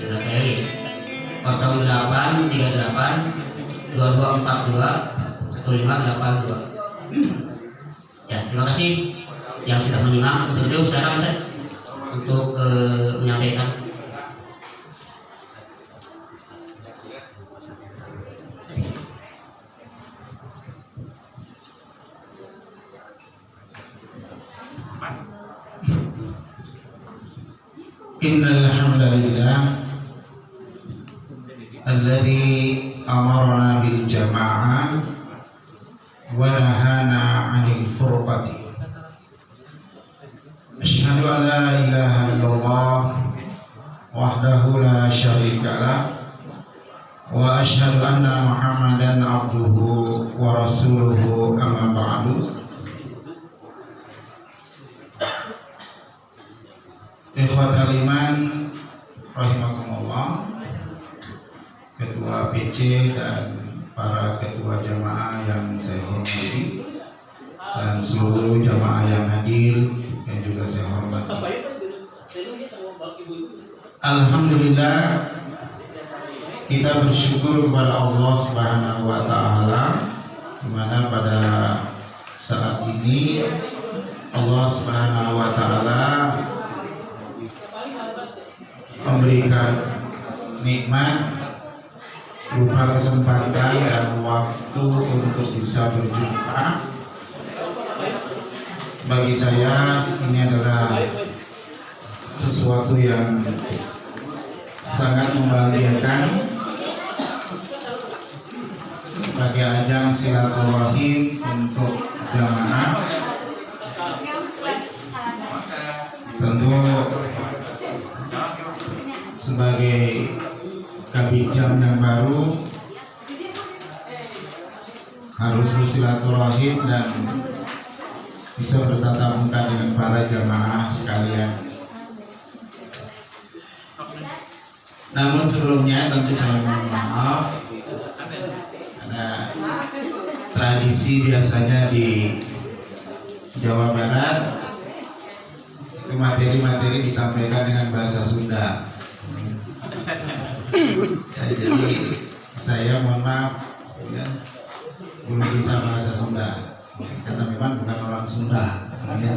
sudah kali 0838 2242 1582. Ya, terima kasih yang sudah menyimak. Untuk itu sekarang saya untuk menyampaikan. Innal hamdalillah alladzi amarna bil jama'ah wa nahana 'anil furqati. Asyhadu an la ilaha illallah wahdahu la syarika lah wa asyhadu anna Muhammadan abduhu wa rasuluhu amma ba'du. Ikhwatal iman rahimakumullah, ketua PC dan para ketua jamaah yang saya hormati dan seluruh jamaah yang hadir yang juga saya hormati. Alhamdulillah, kita bersyukur kepada Allah Subhanahu wa taala di mana pada saat ini Allah Subhanahu wa taala memberikan nikmat berupa kesempatan dan waktu untuk bisa berjumpa. Bagi saya ini adalah sesuatu yang sangat membahagiakan sebagai ajang silaturahim untuk jamaah. Tentu sebagai kabijam yang baru harus bersilaturahim dan bisa bertatap muka dengan para jamaah sekalian. Namun sebelumnya tentu saya mohon maaf, ada tradisi biasanya di Jawa Barat itu materi-materi disampaikan dengan bahasa Sunda. Ya, jadi saya mohon maaf ya, belum bisa bahasa Sunda karena memang bukan orang Sunda ya.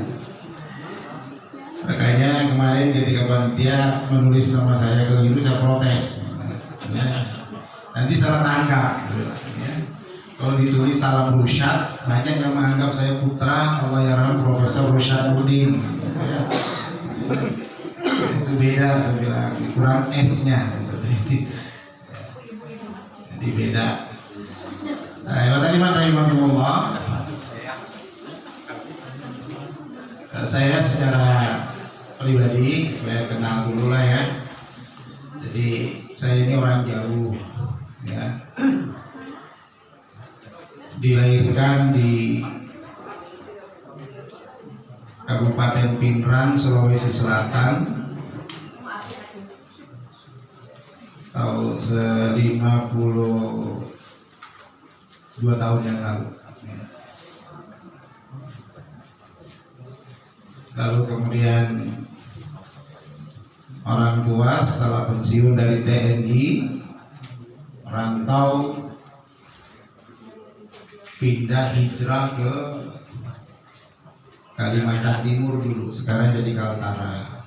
Makanya kemarin ketika panitia menulis nama saya keliru, saya protes ya. Nanti salah tangkap ya. Kalau ditulis salam Rusyad, banyak yang menganggap saya putra Allahyarham Profesor Rusyaduddin ya. Itu beda, saya bilang kurang S-nya jadi beda. Tadi rahimahullah, saya secara pribadi supaya kenal dulu lah ya. Jadi saya ini orang jauh ya, dilahirkan di Kabupaten Pinrang, Sulawesi Selatan tahun 52 tahun yang lalu. Lalu kemudian orang tua setelah pensiun dari TNI rantau pindah hijrah ke Kalimantan Timur dulu, sekarang jadi Kaltara.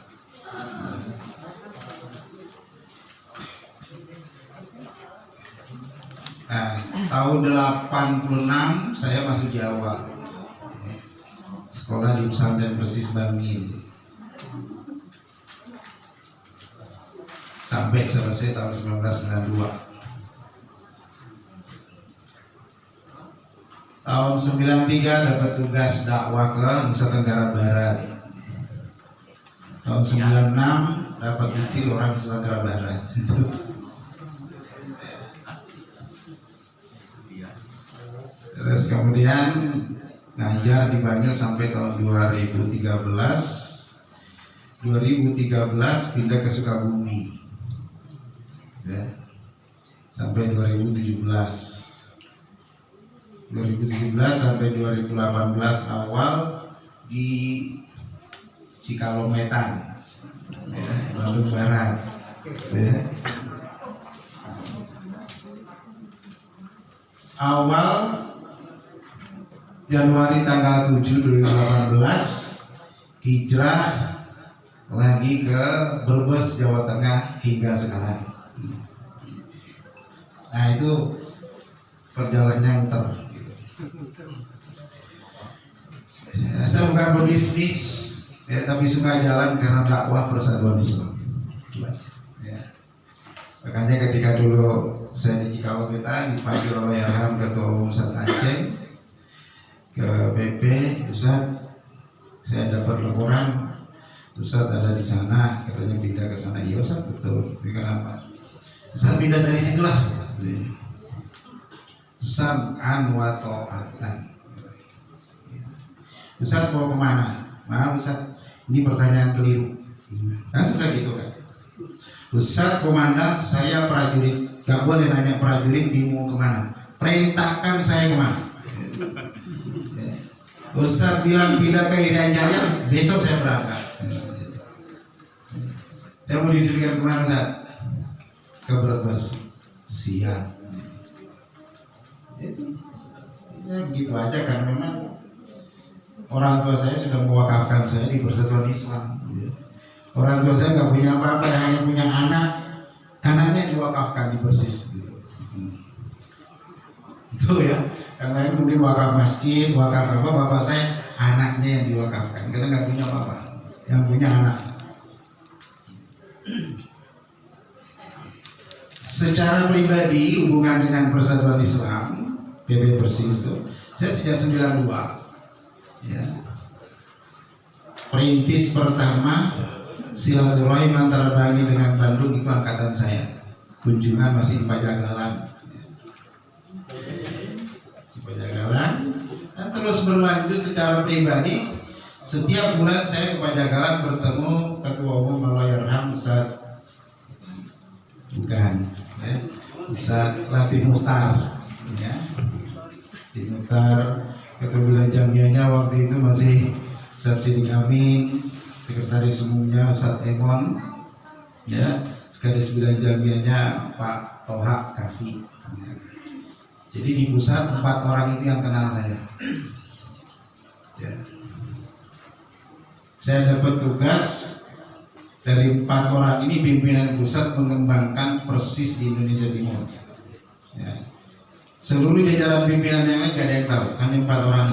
Nah, tahun 86 saya masuk Jawa, sekolah di pesantren Persis Bangil sampai selesai tahun 1992. Tahun 93 dapat tugas dakwah ke Nusa Tenggara Barat. Tahun 96 dapat isi orang Nusa Tenggara Barat. Terus kemudian ngajar di Bangil sampai tahun 2013 pindah ke Sukabumi ya, sampai 2017 sampai 2018 awal di Cikalometan ya, Bandung Barat. Ya. Awal Januari tanggal 7 2018 hijrah lagi ke Brebes, Jawa Tengah hingga sekarang. Nah itu perjalanannya muter. Ya, saya bukan pebisnis, ya, tapi suka jalan karena dakwah Persatuan Islam. Ya. Makanya ketika dulu saya di Cikawang kita dipanggil oleh Arham Ketua Umum Ustaz Aceh ke BP, Ustaz, saya dapat laporan Ustaz ada di sana, katanya pindah ke sana. Iya Ustaz, betul. Kenapa? Ustaz pindah dari situlah. Sam'an wa ta'atan. Ustaz mau kemana? Maaf Ustaz, ini pertanyaan keliru. Langsung saya gitu kan. Ustaz komandan, saya prajurit, gak boleh nanya prajurit mau kemana. Perintahkan saya kemana. Ustaz bilang pindah ke Irian Jaya, besok saya berangkat. Saya mau disuruhkan kemana Ustaz? Ke Brebes. Siap. Itu ya gitu aja kan, memang orang tua saya sudah mewakafkan saya di Persatuan Islam. Orang tua saya nggak punya apa-apa, hanya punya anak, anaknya diwakafkan di Persis. Itu ya, yang lain mungkin wakaf masjid, wakaf apa, bapak saya anaknya yang diwakafkan karena nggak punya apa-apa, yang punya anak. Secara pribadi hubungan dengan Persatuan Islam PB Persis itu saya sejak 92 ya. Perintis pertama silaturahim antara Bangi dengan Bandung itu angkatan saya. Kunjungan masih di Pajagalan. Dan terus berlanjut secara pribadi. Setiap bulan saya ke Pajagalan bertemu Ketua Umum Malayaram Ustaz Ustaz Latif Muhtar ya. Latif Muhtar, Ketua Bidang Jamiahnya waktu itu masih Ustaz Sidik Amin, Sekretaris Umumnya Ustaz Emon ya, Sekretaris Bidang Jamiahnya Pak Toha Kafi ya. Jadi di pusat 4 orang itu yang kenal saya ya. Saya dapat tugas dari 4 orang ini, pimpinan pusat mengembangkan Persis di Indonesia Timur ya. Seluruh jajaran pimpinan yang lain gak ada yang tahu, hanya 4 orang.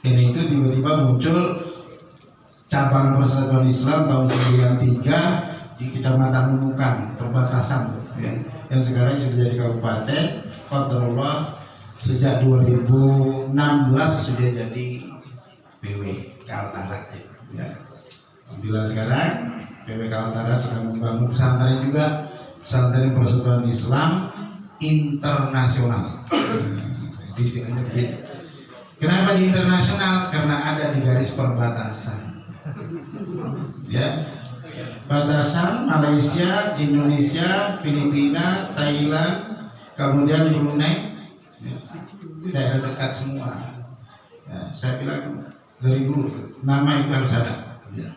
Dan itu tiba-tiba muncul cabang Persatuan Islam tahun 93 di Kecamatan Nunukan, perbatasan ya. Yang sekarang sudah jadi kabupaten. Qadarullah sejak 2016 sudah jadi PW Kaltara ya. Alhamdulillah sekarang PW Kaltara sedang membangun pesantren juga, pesantren Persatuan Islam internasional. Di sini begitu. Kenapa di internasional? Karena ada di garis perbatasan. Ya. Batasan Malaysia, Indonesia, Filipina, Thailand, kemudian Brunei. Ya. Itu daerah dekat semua. Ya, saya bilang dari dulu nama itu harus ada. Ya.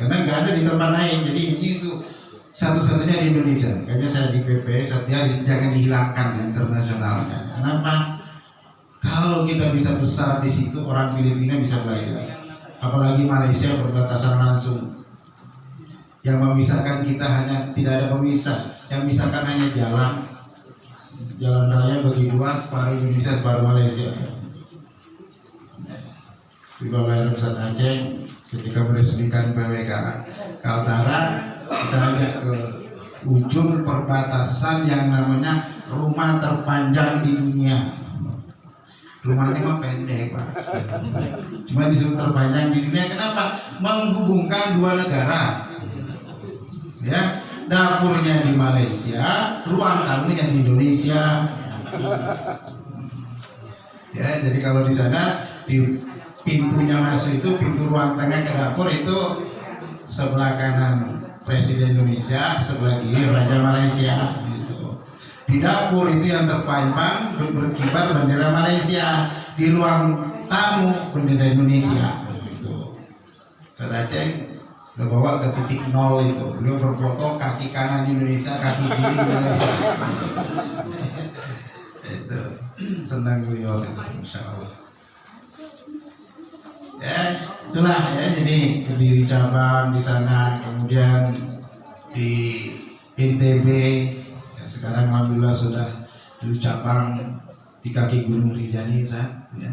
Karena nggak ada di tempat lain, jadi ini itu satu-satunya di Indonesia. Makanya saya di PP Satya jangan dihilangkan internasionalnya. Kenapa? Kalau kita bisa besar di situ, orang Filipina bisa belajar. Apalagi Malaysia berbatasan langsung. Yang memisahkan kita hanya tidak ada pemisah. Yang memisahkan hanya jalan. Jalan raya bagi dua, separuh Indonesia, separuh Malaysia. Di Balai Pusat Aceh ketika meresmikan PWK Kaltara, kita ajak ke ujung perbatasan yang namanya rumah terpanjang di dunia. Rumahnya mah pendek Pak, cuma disebut terpanjang di dunia. Kenapa? Menghubungkan 2 negara ya, dapurnya di Malaysia, ruang tamunya di Indonesia ya. Jadi kalau di sana di pintunya masuk itu, pintu ruang tengah ke dapur itu sebelah kanan Presiden Indonesia, sebelah kiri Raja Malaysia gitu. Di dapur itu yang terpampang berkibar bendera Malaysia, di ruang tamu bendera Indonesia gitu. Saya cek bawa ke titik nol itu. Beliau berfoto kaki kanan Indonesia, kaki kiri Malaysia. Itu senang beliau itu, Masya Allah. Ya, itulah ya, jadi berdiri cabang di sana, kemudian di NTB, ya, sekarang alhamdulillah sudah di cabang di kaki Gunung Rinjani, ya.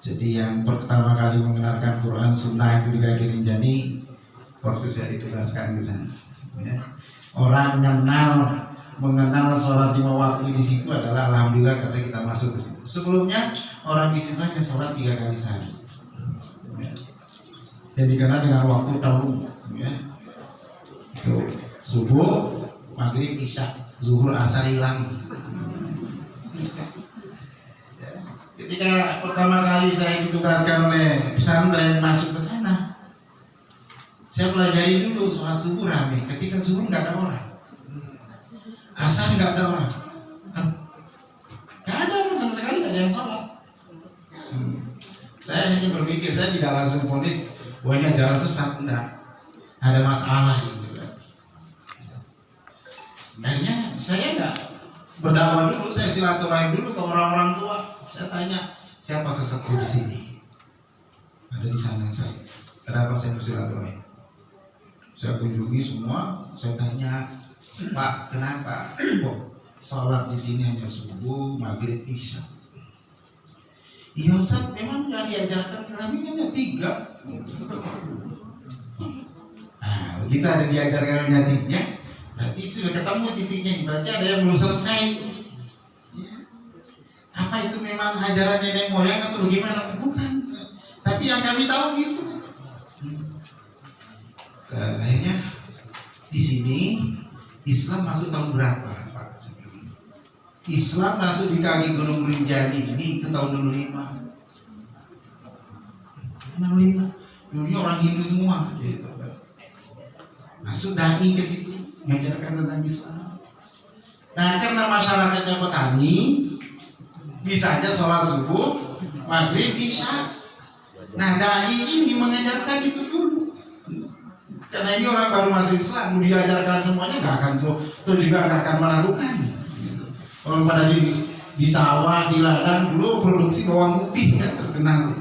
Jadi yang pertama kali mengenalkan Quran Sunnah itu di kaki Rinjani waktu saya ditugaskan ke sana. Ya. Orang mengenal sholat 5 waktu di situ adalah alhamdulillah karena kita masuk ke situ. Sebelumnya orang di situ hanya sholat 3 kali sehari. Ya. Dan dikenal dengan waktu tahun. Ya. Itu subuh, maghrib, isya, zuhur, asar hilang. Ketika pertama kali saya ditugaskan oleh pesantren masuk ke sana, saya pelajari dulu sholat subuh rame. Ketika zuhur nggak ada orang, asar nggak ada orang, nggak ada orang sama sekali, nggak ada yang sholat. Saya hanya berpikir, saya tidak langsung vonis bahwa ini ajaran sesat, enggak, ada masalah ini berarti. Akhirnya saya nggak berdakwah dulu, saya silaturahim dulu ke orang-orang tua. Saya tanya, siapa sesepuh di sini? Ada di sana saya. Kenapa saya bersilaturahim? Saya kunjungi semua, saya tanya, Pak, kenapa kok sholat di sini hanya subuh, maghrib, isya? Iya Ustaz, memang yang diajarkan kami hanya 3. Nah, begitu ada diajarkan hanya 3, berarti sudah ketemu titiknya. Berarti ada yang belum selesai. Apa itu memang ajaran nenek moyang atau bagaimana? Bukan. Tapi yang kami tahu gitu. Akhirnya di sini Islam masuk tahun berapa, Pak? Islam masuk di kaki Gunung Rinjani ini itu tahun 65. 65. Dulunya orang Hindu semua, gitu. Masuk dai ke situ, mengajarkan tentang Islam. Nah, karena masyarakatnya petani, bisa aja sholat subuh, maghrib, isya. Nah, dai ini mengajarkan itu dulu. Karena ini orang baru masuk Islam, mau diajarkan semuanya nggak akan tuh juga nggak akan melakukan. Kalau pada di sawah, di ladang dulu produksi bawang putih kan terkenal.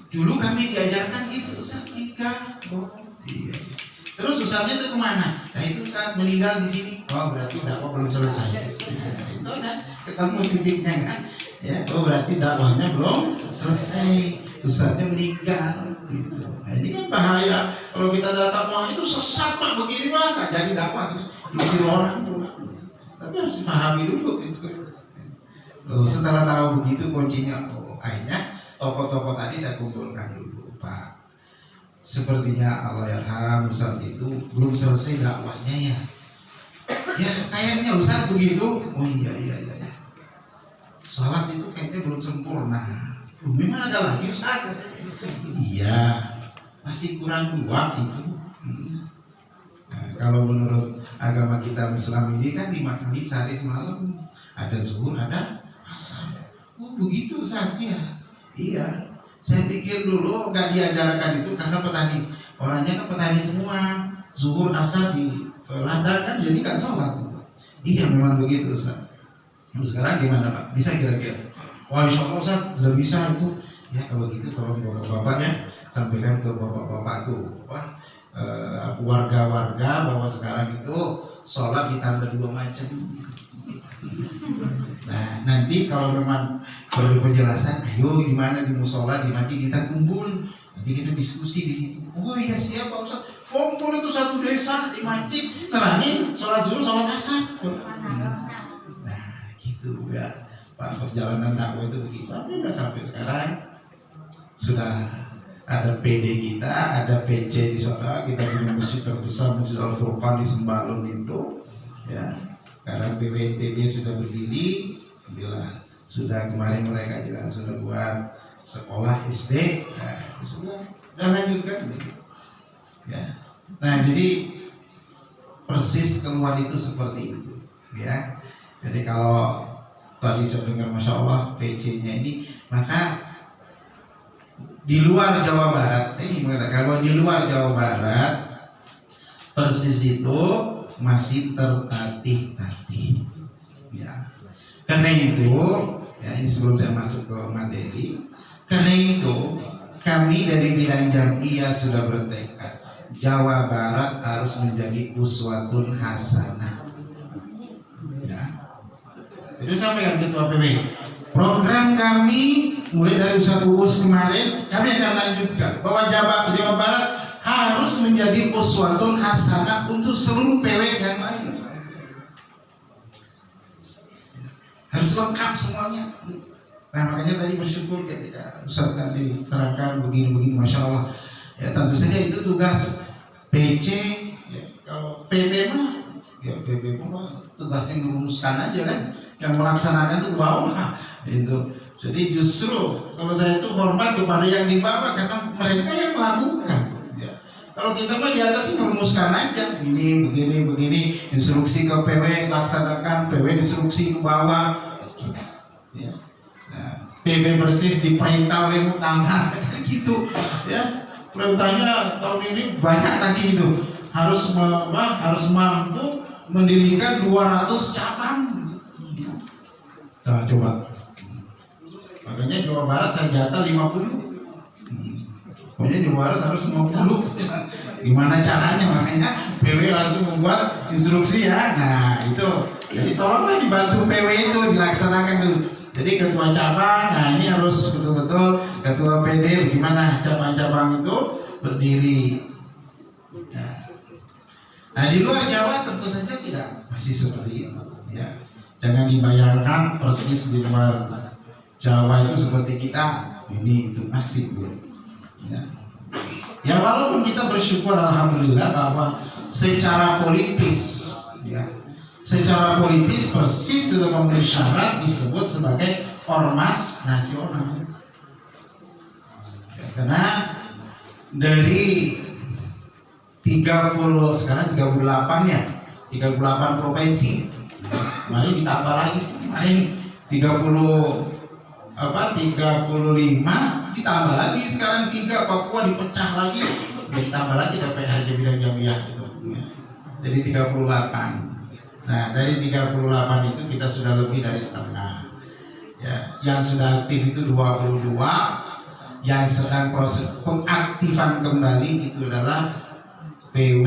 Dulu kami diajarkan itu Ustaz Ika. Iya. Terus Ustaznya itu kemana? Nah itu saat meninggal di sini. Oh berarti dakwah belum selesai. Nah, itu udah ketemu titiknya kan? Ya, oh berarti dakwahnya belum selesai. Ustaznya meninggal. Gitu. Nah, ini kan bahaya. Kalau kita datang wah itu sesat Pak begini Pak, nggak jadi dakwah. Diusir orang tuh. Tapi harus dipahami dulu. Gitu. Oh, setelah tahu begitu kuncinya, akhirnya tokoh-tokoh tadi saya kumpulkan dulu Pak. Sepertinya Allah yarham Ustaz itu belum selesai dakwahnya ya. Ya kayaknya Ustaz begitu. Oh iya. Salat itu kayaknya belum sempurna. Memang ada lagi Ustaz. Iya, masih kurang 2 itu. Nah, kalau menurut agama kita Islam ini kan 5 kali sehari semalam. Ada zuhur, ada asar. Oh begitu Ustaz ya. Iya. Saya pikir dulu nggak diajarkan itu karena petani, orangnya kan petani semua, zuhur asar di ladang kan jadi nggak sholat gitu. Iya memang begitu Ustaz. Sekarang gimana Pak? Bisa kira-kira? Wah insya Allah Ustaz sudah bisa itu. Ya kalau gitu tolong bapak-bapaknya sampaikan ke bapak-bapak tuh, warga-warga bahwa sekarang itu sholat ditambah 2 macam. Nah nanti kalau memang perlu penjelasan, ayo gimana di musola di masjid kita kumpul, nanti kita diskusi di situ. Oh iya siap Pak Ustaz, kumpul itu satu desa di masjid, nerangin sholat zuhur, sholat asar. Nah gitu ya Pak, perjalanan dakwah itu begitu. Alhamdulillah sampai sekarang sudah ada PD kita, ada PC di sana, kita punya masjid terbesar, Masjid Al-Furqan di Sembalun itu, ya. Sekarang BWTB sudah berdiri, alhamdulillah sudah kemarin mereka juga sudah buat sekolah SD, nah, sudah lanjutkan, ya. Nah jadi persis keluar itu seperti itu, ya. Jadi kalau tadi saya dengar Masya Allah PC-nya ini, maka di luar Jawa Barat, ini mengatakan bahwa di luar Jawa Barat Persis itu masih tertatih-tatih. Ya. Karena itu, ya ini sebelum saya masuk ke materi, karena itu kami dari bidang Jam'iyah sudah bertekad Jawa Barat harus menjadi uswatun hasanah. Ya. Jadi sampaikan Ketua PB, program kami mulai dari Ustadz Uus kemarin, kami akan lanjutkan bahwa Jawa Barat harus menjadi uswatun hasanah untuk seluruh PW yang lain. Harus lengkap semuanya. Nah makanya tadi bersyukur ketika Ustadz tadi terangkan begini-begini, Masya Allah. Ya tentu saja itu tugas PC. Ya, kalau PB mah, ya PB mah tugasnya merumuskan aja kan. Yang melaksanakan itu ke bawah. Itu. Jadi justru kalau saya itu hormat kepada yang di bawah karena mereka yang melakukan. Ya. Kalau kita mah di atas merumuskan aja. Ini begini, instruksi ke PW laksanakan, PW instruksi ke bawah. Ya. Nah, PB Persis diperintah oleh Mutangga gitu ya. Perintahnya tahun ini banyak lagi itu harus mampu mendirikan 200 cabang. Nah, coba. Makanya Jawa Barat saya jatah 50. Pokoknya Jawa Barat harus 50. Gimana caranya? Makanya PW langsung membuat instruksi ya. Nah, itu. Jadi tolonglah dibantu PW itu dilaksanakan dulu. Jadi ketua cabang, nah ini harus betul-betul ketua PD bagaimana cabang-cabang itu berdiri. Nah di luar Jawa tentu saja tidak masih seperti itu. Ya. Jangan dibayangkan persis di luar Jawa itu seperti kita, ini itu masih belum. Ya. Ya walaupun kita bersyukur alhamdulillah bahwa secara politis, ya. Secara politis Persis sudah memenuhi syarat disebut sebagai ormas nasional. Ya, karena dari 30 sekarang 38 ya, 38 provinsi. Kemarin ditambah lagi, kemarin 35 ditambah lagi sekarang 3 Papua dipecah lagi, ditambah lagi DPR di bidang Jam'iyah itu. Jadi 38. Nah dari 38 itu kita sudah lebih dari setengah. Ya, yang sudah aktif itu 22, yang sedang proses pengaktifan kembali itu adalah PW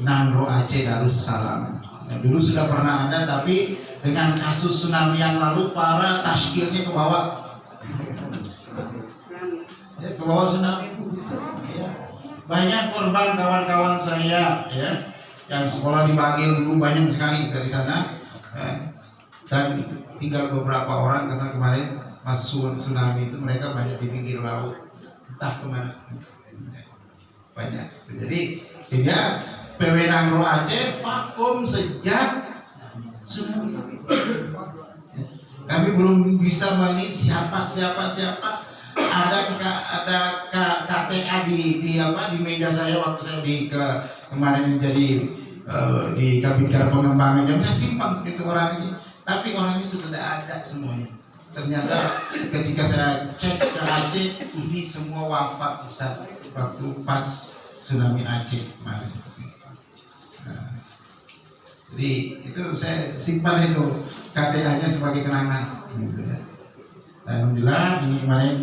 Nangro Aceh Darussalam. Nah, dulu sudah pernah ada tapi dengan kasus tsunami yang lalu para tashkilnya ke bawah. Ya, ke bawah tsunami itu. Ya. Banyak korban kawan-kawan saya ya. Yang sekolah di Bangil dulu banyak sekali dari sana dan tinggal beberapa orang karena kemarin masuk tsunami itu mereka banyak di pinggir laut entah kemana banyak. Jadi dia PW Nangro Aceh vakum sejak tsunami. Kami belum bisa menit siapa ada KTA di meja saya waktu saya kemarin jadi di Kabincar Pengembangan yang saya simpan itu orangnya, tapi orangnya sudah ada semuanya. Ternyata ketika saya cek ke Aceh ini semua wafat Ustaz waktu pas tsunami Aceh kemarin. Nah, jadi itu saya simpan itu KTA-nya sebagai kenangan. Gitu ya. Alhamdulillah ini kemarin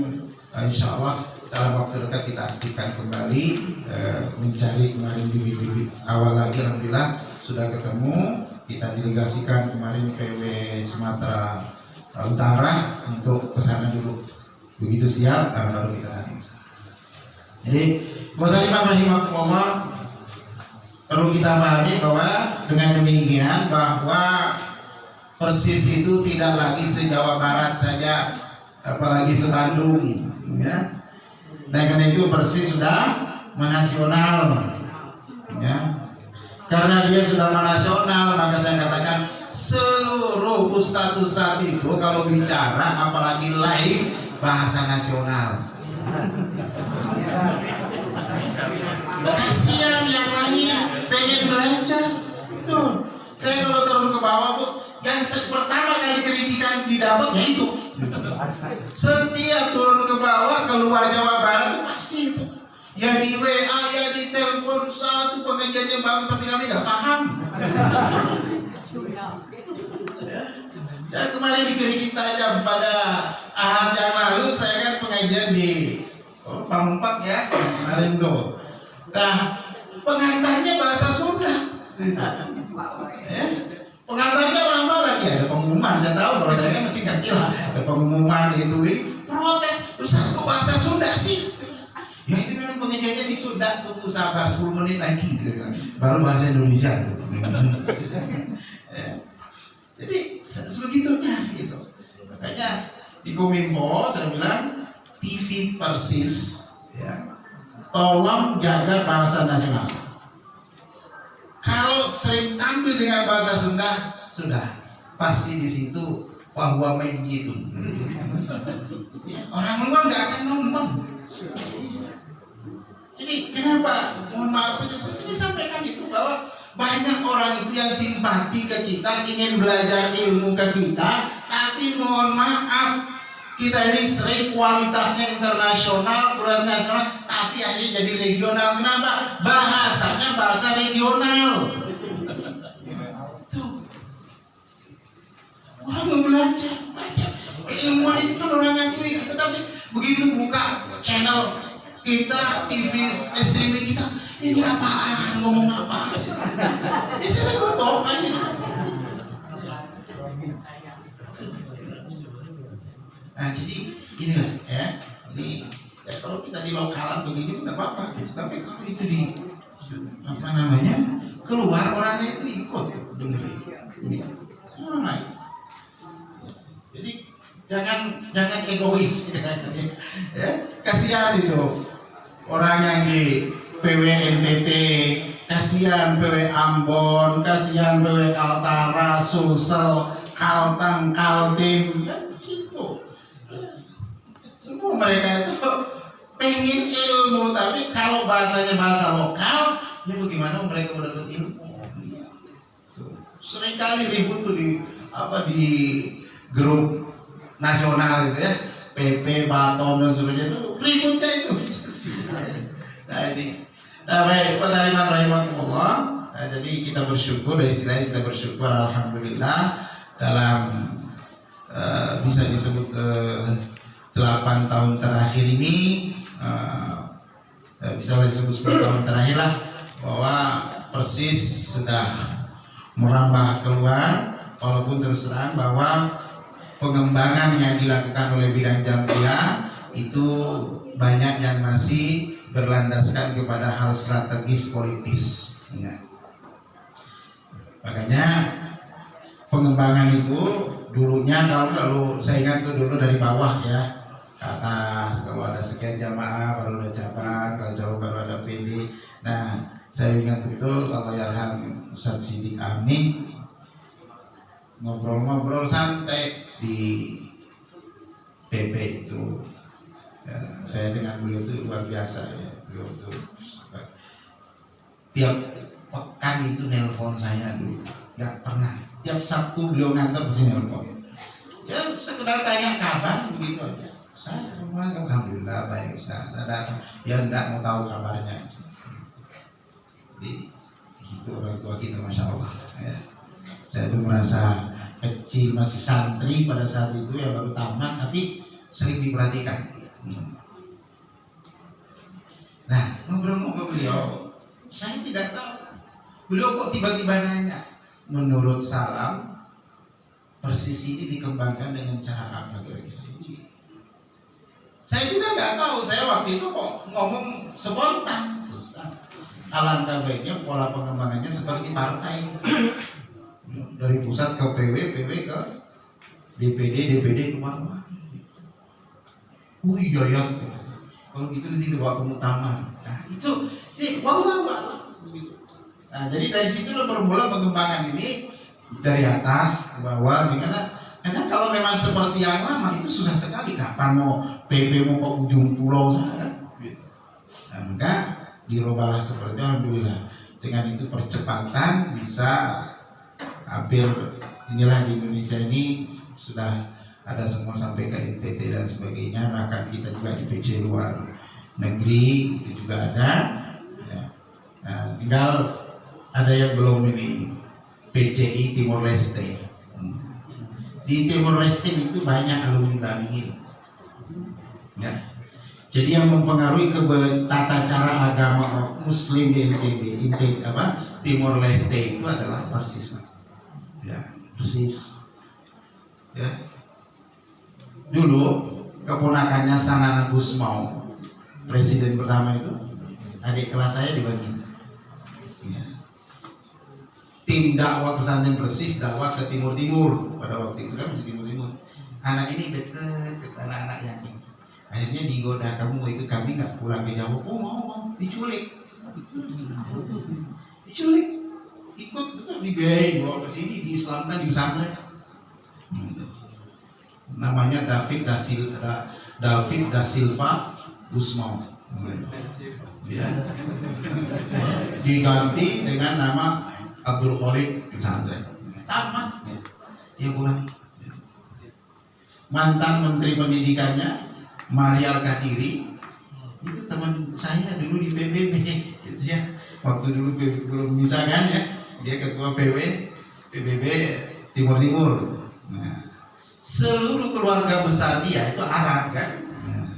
insya Allah dalam waktu dekat kita aktifkan kembali mencari kemarin bibit-bibit awal lagi. Alhamdulillah sudah ketemu, kita delegasikan kemarin PW Sumatera Utara untuk kesana dulu. Begitu siap baru kita nanti kesana. Jadi buat Imam rahimahullah perlu kita pahami bahwa dengan demikian bahwa Persis itu tidak lagi se-Jawa Barat saja, apalagi se-Bandung ya. Dan karena itu Persis sudah menasional ya. Karena dia sudah menasional, maka saya katakan seluruh ustadz itu kalau bicara apalagi live bahasa nasional. Kasihan yang lain pengen belajar. Tuh, saya kalau turun ke bawah Bu, yang pertama kali kritikan didapat ya itu. Setiap turun ke bawah keluar Jawa Barat pasti itu. Ya di WA, ya di telepon, satu pengajiannya bagus tapi kami nggak paham. Ya. Saya kemarin di Kredit Tajam pada Ahad yang lalu saya kan pengajian di Pamumpak ya kemarin tuh. Nah pengantarnya bahasa Sunda. Ya. Pengantarnya lama lagi ada pengumuman. Saya tahu kalau saya kan mesti ngerti lah ada pengumuman itu protes. Ustaz kok bahasa Sunda sih? Ya itu memang pengajiannya di Sunda, tunggu sabar 10 menit lagi gitu kan. Baru bahasa Indonesia itu. Ya. Jadi sebegitunya gitu. Makanya di Kominfo saya bilang TV Persis ya, tolong jaga bahasa nasional. Kalau sering tampil dengan bahasa Sunda, sudah pasti di situ bahwa itu. Ya, orang luar nggak akan nonton. Jadi kenapa? Mohon maaf saya sampaikan itu bahwa banyak orang itu yang simpati ke kita, ingin belajar ilmu ke kita, tapi mohon maaf kita ini sering kualitasnya internasional, tapi akhirnya jadi regional. Kenapa? Bahasanya bahasa regional. Tuh. Orang mau belajar. Ilmu itu kan orang ngakui, tetapi begitu buka channel kita, TV, streaming kita, ini apaan, ngomong apa? Ini saya tutup aja. Nah jadi inilah ya, ini ya, kalau kita di lokalan begini tidak apa-apa, tapi kalau itu di apa namanya keluar orangnya itu ikut dengerin ini orang lain. Jadi jangan egois ya, kasihan itu orang yang di PW NTT, kasihan PW Ambon, kasihan PW Kaltara, Sulsel, Kalteng, Kaltim, kan gitu. Semua mereka itu pengen ilmu, tapi kalau bahasanya bahasa lokal, ya bagaimana mereka mendapat ilmu? Seringkali ribut tuh di grup nasional itu ya, PP, Baton dan sebagainya itu ributnya itu. Nah ini, baik, Pak Tariman rahimahullah. Jadi kita bersyukur, dari sini kita bersyukur, alhamdulillah dalam bisa disebut 8 tahun terakhir ini, bisa disebut 10 tahun terakhir lah, bahwa Persis sudah merambah keluar, walaupun terus terang bahwa pengembangan yang dilakukan oleh bidang Jampiah itu banyak yang masih berlandaskan kepada hal strategis politis ya. Makanya pengembangan itu dulunya kalau saya ingat tuh dulu dari bawah ya ke atas, kalau ada sekian jamaah baru ada cabang, kalau jauh baru ada PD. Nah saya ingat betul kalau Yarham Ustadz Siddiq Amin ngobrol-ngobrol santai di PP itu ya, saya dengan beliau itu luar biasa ya. Beliau itu tiap pekan itu nelpon saya dulu, nggak pernah. Tiap Sabtu beliau ngantor pasti nelpon. Ya sekedar tanya kabar begitu aja. Saya alhamdulillah baik Ustaz. Ada ya enggak mau tahu kabarnya. Jadi itu orang tua kita masya Allah. Ya. Saya itu merasa kecil masih santri pada saat itu ya, baru tamat tapi sering diperhatikan. Nah ngobrol-ngobrol beliau, saya tidak tahu beliau kok tiba-tiba nanya, menurut Salam Persis ini dikembangkan dengan cara apa kira-kira ini? Saya juga nggak tahu, saya waktu itu kok ngomong spontan. Alangkah baiknya pola pengembangannya seperti partai, dari pusat ke PW, PW ke DPD ke bawah. Iya ya, kalau gitu nanti dibawa ke muktamar. Nah itu, wallah begitu. Nah jadi dari situ bermula pengembangan ini dari atas ke bawah, karena kalau memang seperti yang lama itu susah sekali. Kapan mau PP mau ke ujung pulau sana kan? Nah maka dirubahlah seperti itu, alhamdulillah. Dengan itu percepatan bisa hampir inilah di Indonesia ini sudah ada semua sampai ke NTT dan sebagainya. Bahkan kita juga di PC luar negeri itu juga ada. Ya. Nah, tinggal ada yang belum ini, PCI Timor Leste. Di Timor Leste itu banyak alumni Bangil. Ya. Jadi yang mempengaruhi ke tata cara agama Muslim di NTT Timor Leste itu adalah Persisme. Ya, Persis. Ya. Dulu keponakannya Sanana Gusmao, presiden pertama itu, adik kelas saya dibagi. Ya. Tim dakwah pesantren Persis dakwah ke Timur pada waktu itu kan masih Timur. Anak ini deket anak-anak yang ini. Akhirnya digoda, kamu mau ikut kami nggak pulang ke Jawa? Oh mau, diculik, ikut betul dibiayai bawa ke sini, diislamkan di pesantren. Namanya David da Silva Gusmao. Ya. Diganti dengan nama Abdul Khalid pesantren. Tamat. Dia pulang. Mantan Menteri Pendidikannya Marial Katiri itu teman saya dulu di PBB gitu ya. Waktu dulu belum bisa kan ya. Dia ketua PBB Timur. Nah, seluruh keluarga besar dia itu Arab kan. Nah,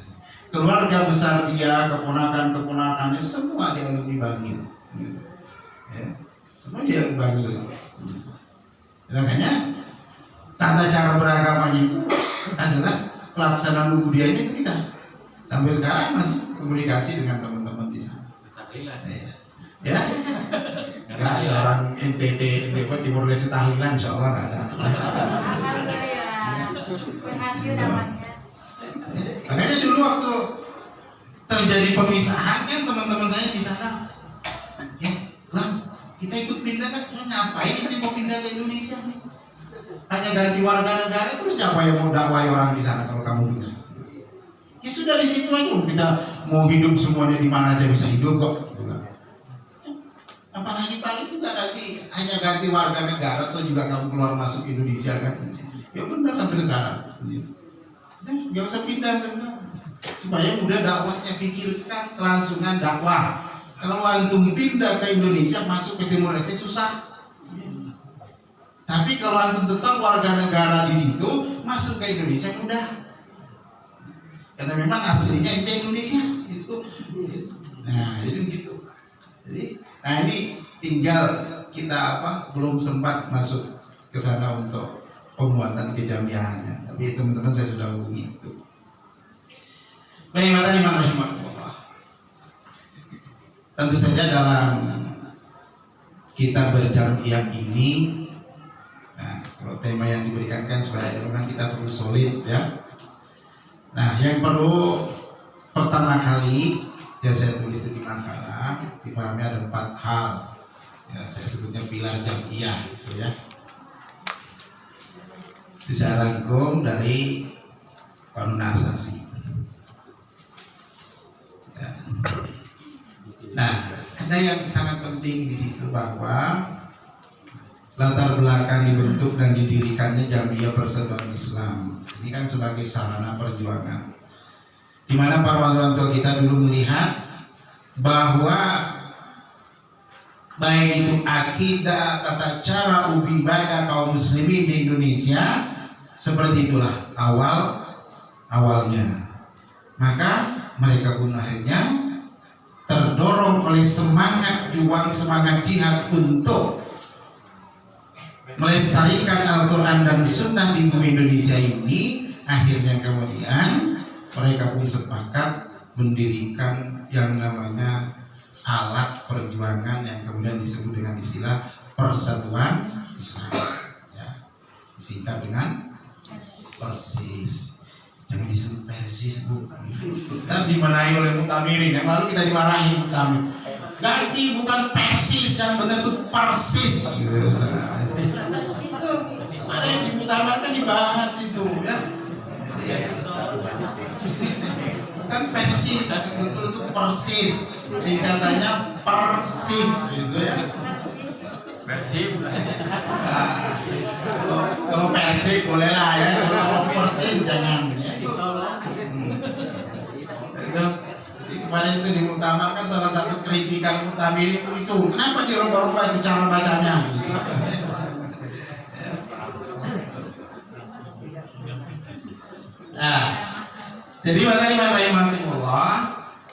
keluarga besar dia, keponakannya semua dia alumni Bangil. Ya, semua dia alumni Bangil. Makanya tata cara beragamanya itu adalah pelaksanaan ubudiahnya itu kita sampai sekarang masih komunikasi dengan teman-teman di sana. Ya, nggak ada orang NTT Timur Leste tahlilan, insya Allah nggak ada. Alhamdulillah, berhasil dakwahnya. Makanya dulu waktu terjadi pemisahan kan teman-teman saya di sana, ya, lah kita ikut pindah kan, ngapain kita mau pindah ke Indonesia nih? Hanya ganti warga negara, terus siapa yang mau dakwai orang di sana kalau kamu dulu? Ya sudah di situ aja, kita mau hidup semuanya di mana aja bisa hidup kok. Apalagi paling juga nanti hanya ganti warga negara atau juga kamu keluar masuk Indonesia kan? Ya benar kan negara. Gak usah pindah sebenarnya. Supaya mudah dakwahnya, pikirkan kelangsungan dakwah. Kalau antum pindah ke Indonesia masuk ke Timor Leste susah. Tapi kalau antum tetap warga negara di situ, masuk ke Indonesia mudah. Karena memang aslinya itu Indonesia itu. Nah, itu gitu. Jadi, nah ini tinggal kita belum sempat masuk ke sana untuk pembuatan kejamiahannya. Tapi teman-teman saya sudah hubungi itu. Baik, mata iman rahimahullah. Tentu saja dalam kita berjamiah ini, kalau tema yang diberikan kan supaya memang kita perlu solid ya. Nah, yang perlu pertama kali ya saya tulis di makalah, dipahami ada 4 hal. Ya, saya sebutnya pilar jamiah gitu ya. Itu saya rangkum dari Qanun Asasi. Ya. Nah, ada yang sangat penting di situ bahwa latar belakang dibentuk dan didirikannya Jamiah Persatuan Islam. Ini kan sebagai sarana perjuangan. Di mana para orang tua kita dulu melihat bahwa baik itu akidah, tata cara ibadah kaum muslimin di Indonesia seperti itulah awalnya. Maka mereka pun akhirnya terdorong oleh semangat juang, semangat jihad untuk melestarikan Al-Quran dan Sunnah di bumi Indonesia ini. Akhirnya kemudian mereka pun sepakat mendirikan yang namanya alat perjuangan yang kemudian disebut dengan istilah Persatuan Islam ya, disingkat dengan Persis. Jangan disebut Persis, Bu. Kita dimarahi oleh Mutamirin, yang lalu kita dimarahi Mutamir. Ganti bukan Persis, yang benar itu Persis. Kemarin di Mutamir kan dibahas itu ya. Bukan Persis, betul itu Persis. Singkatannya Persis gitu ya. Kalau Persib boleh lah ya, kalau Persib jangan ya. Jadi kemarin itu dimuktamarkan salah satu kritikan muktamir itu kenapa dirubah-rubah itu cara bacanya gitu. Nah, jadi bagaimana rahimahullah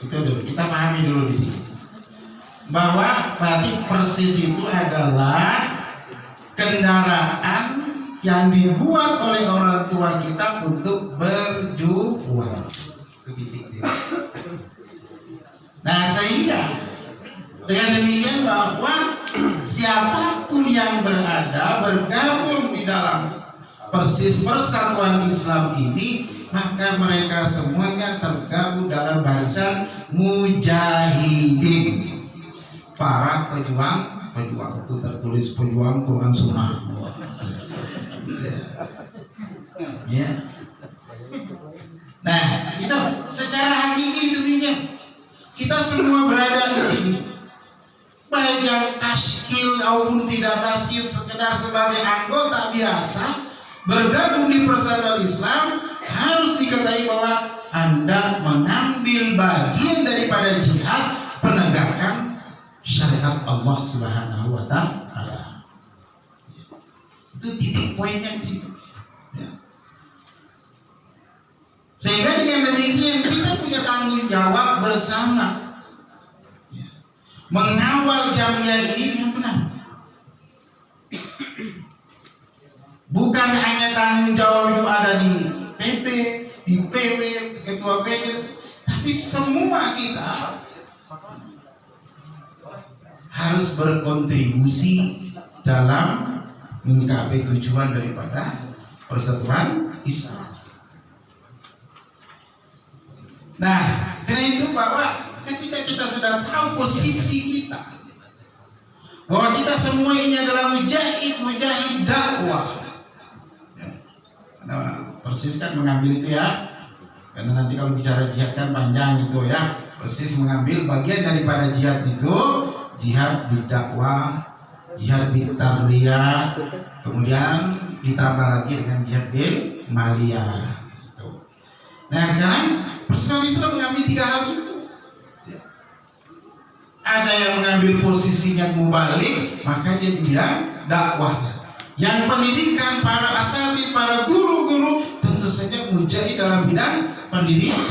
itu dulu kita pahami dulu di sini bahwa berarti persis itu adalah kendaraan yang dibuat oleh orang tua kita untuk berjuang. Itu titik. Nah sehingga dengan demikian bahwa siapapun yang bergabung di dalam persis persatuan Islam ini, maka mereka semuanya tergabung dalam barisan mujahidin, para pejuang itu tertulis pejuang Quran Sunnah. Ya. Nah, itu secara hakiki demikian. Kita semua berada di sini, baik yang taskil maupun tidak taskil, sekedar sebagai anggota biasa bergabung di persatuan Islam, harus diketahui bahwa Anda mengambil bagian daripada jihad penegakan syariat Allah Subhanahu wa Ta'ala. Itu titik poinnya di situ. Ya. Sehingga dengan demikian kita punya tanggung jawab bersama, ya, mengawal jamiah ini dengan benar. Bukan hanya tanggung jawab itu ada di PP, di PW, ketua PD, tapi semua kita harus berkontribusi dalam mencapai tujuan daripada persatuan Islam. Nah, karena itu bahwa ketika kita sudah tahu posisi kita, bahwa kita semua ini adalah mujahid dakwah. Nah, persis kan mengambil itu ya, karena nanti kalau bicara jihad kan panjang itu ya. Persis mengambil bagian daripada jihad itu, jihad bidakwah, jihad bitarbiyah, kemudian ditambah lagi dengan jihad bil maliyah. Nah sekarang persatuan Islam mengambil 3 hal itu. Ada yang mengambil posisinya mubalik, maka dia dibilang dakwahnya. Yang pendidikan, para asatidz, para guru-guru tentu saja mujahid dalam bidang pendidikan.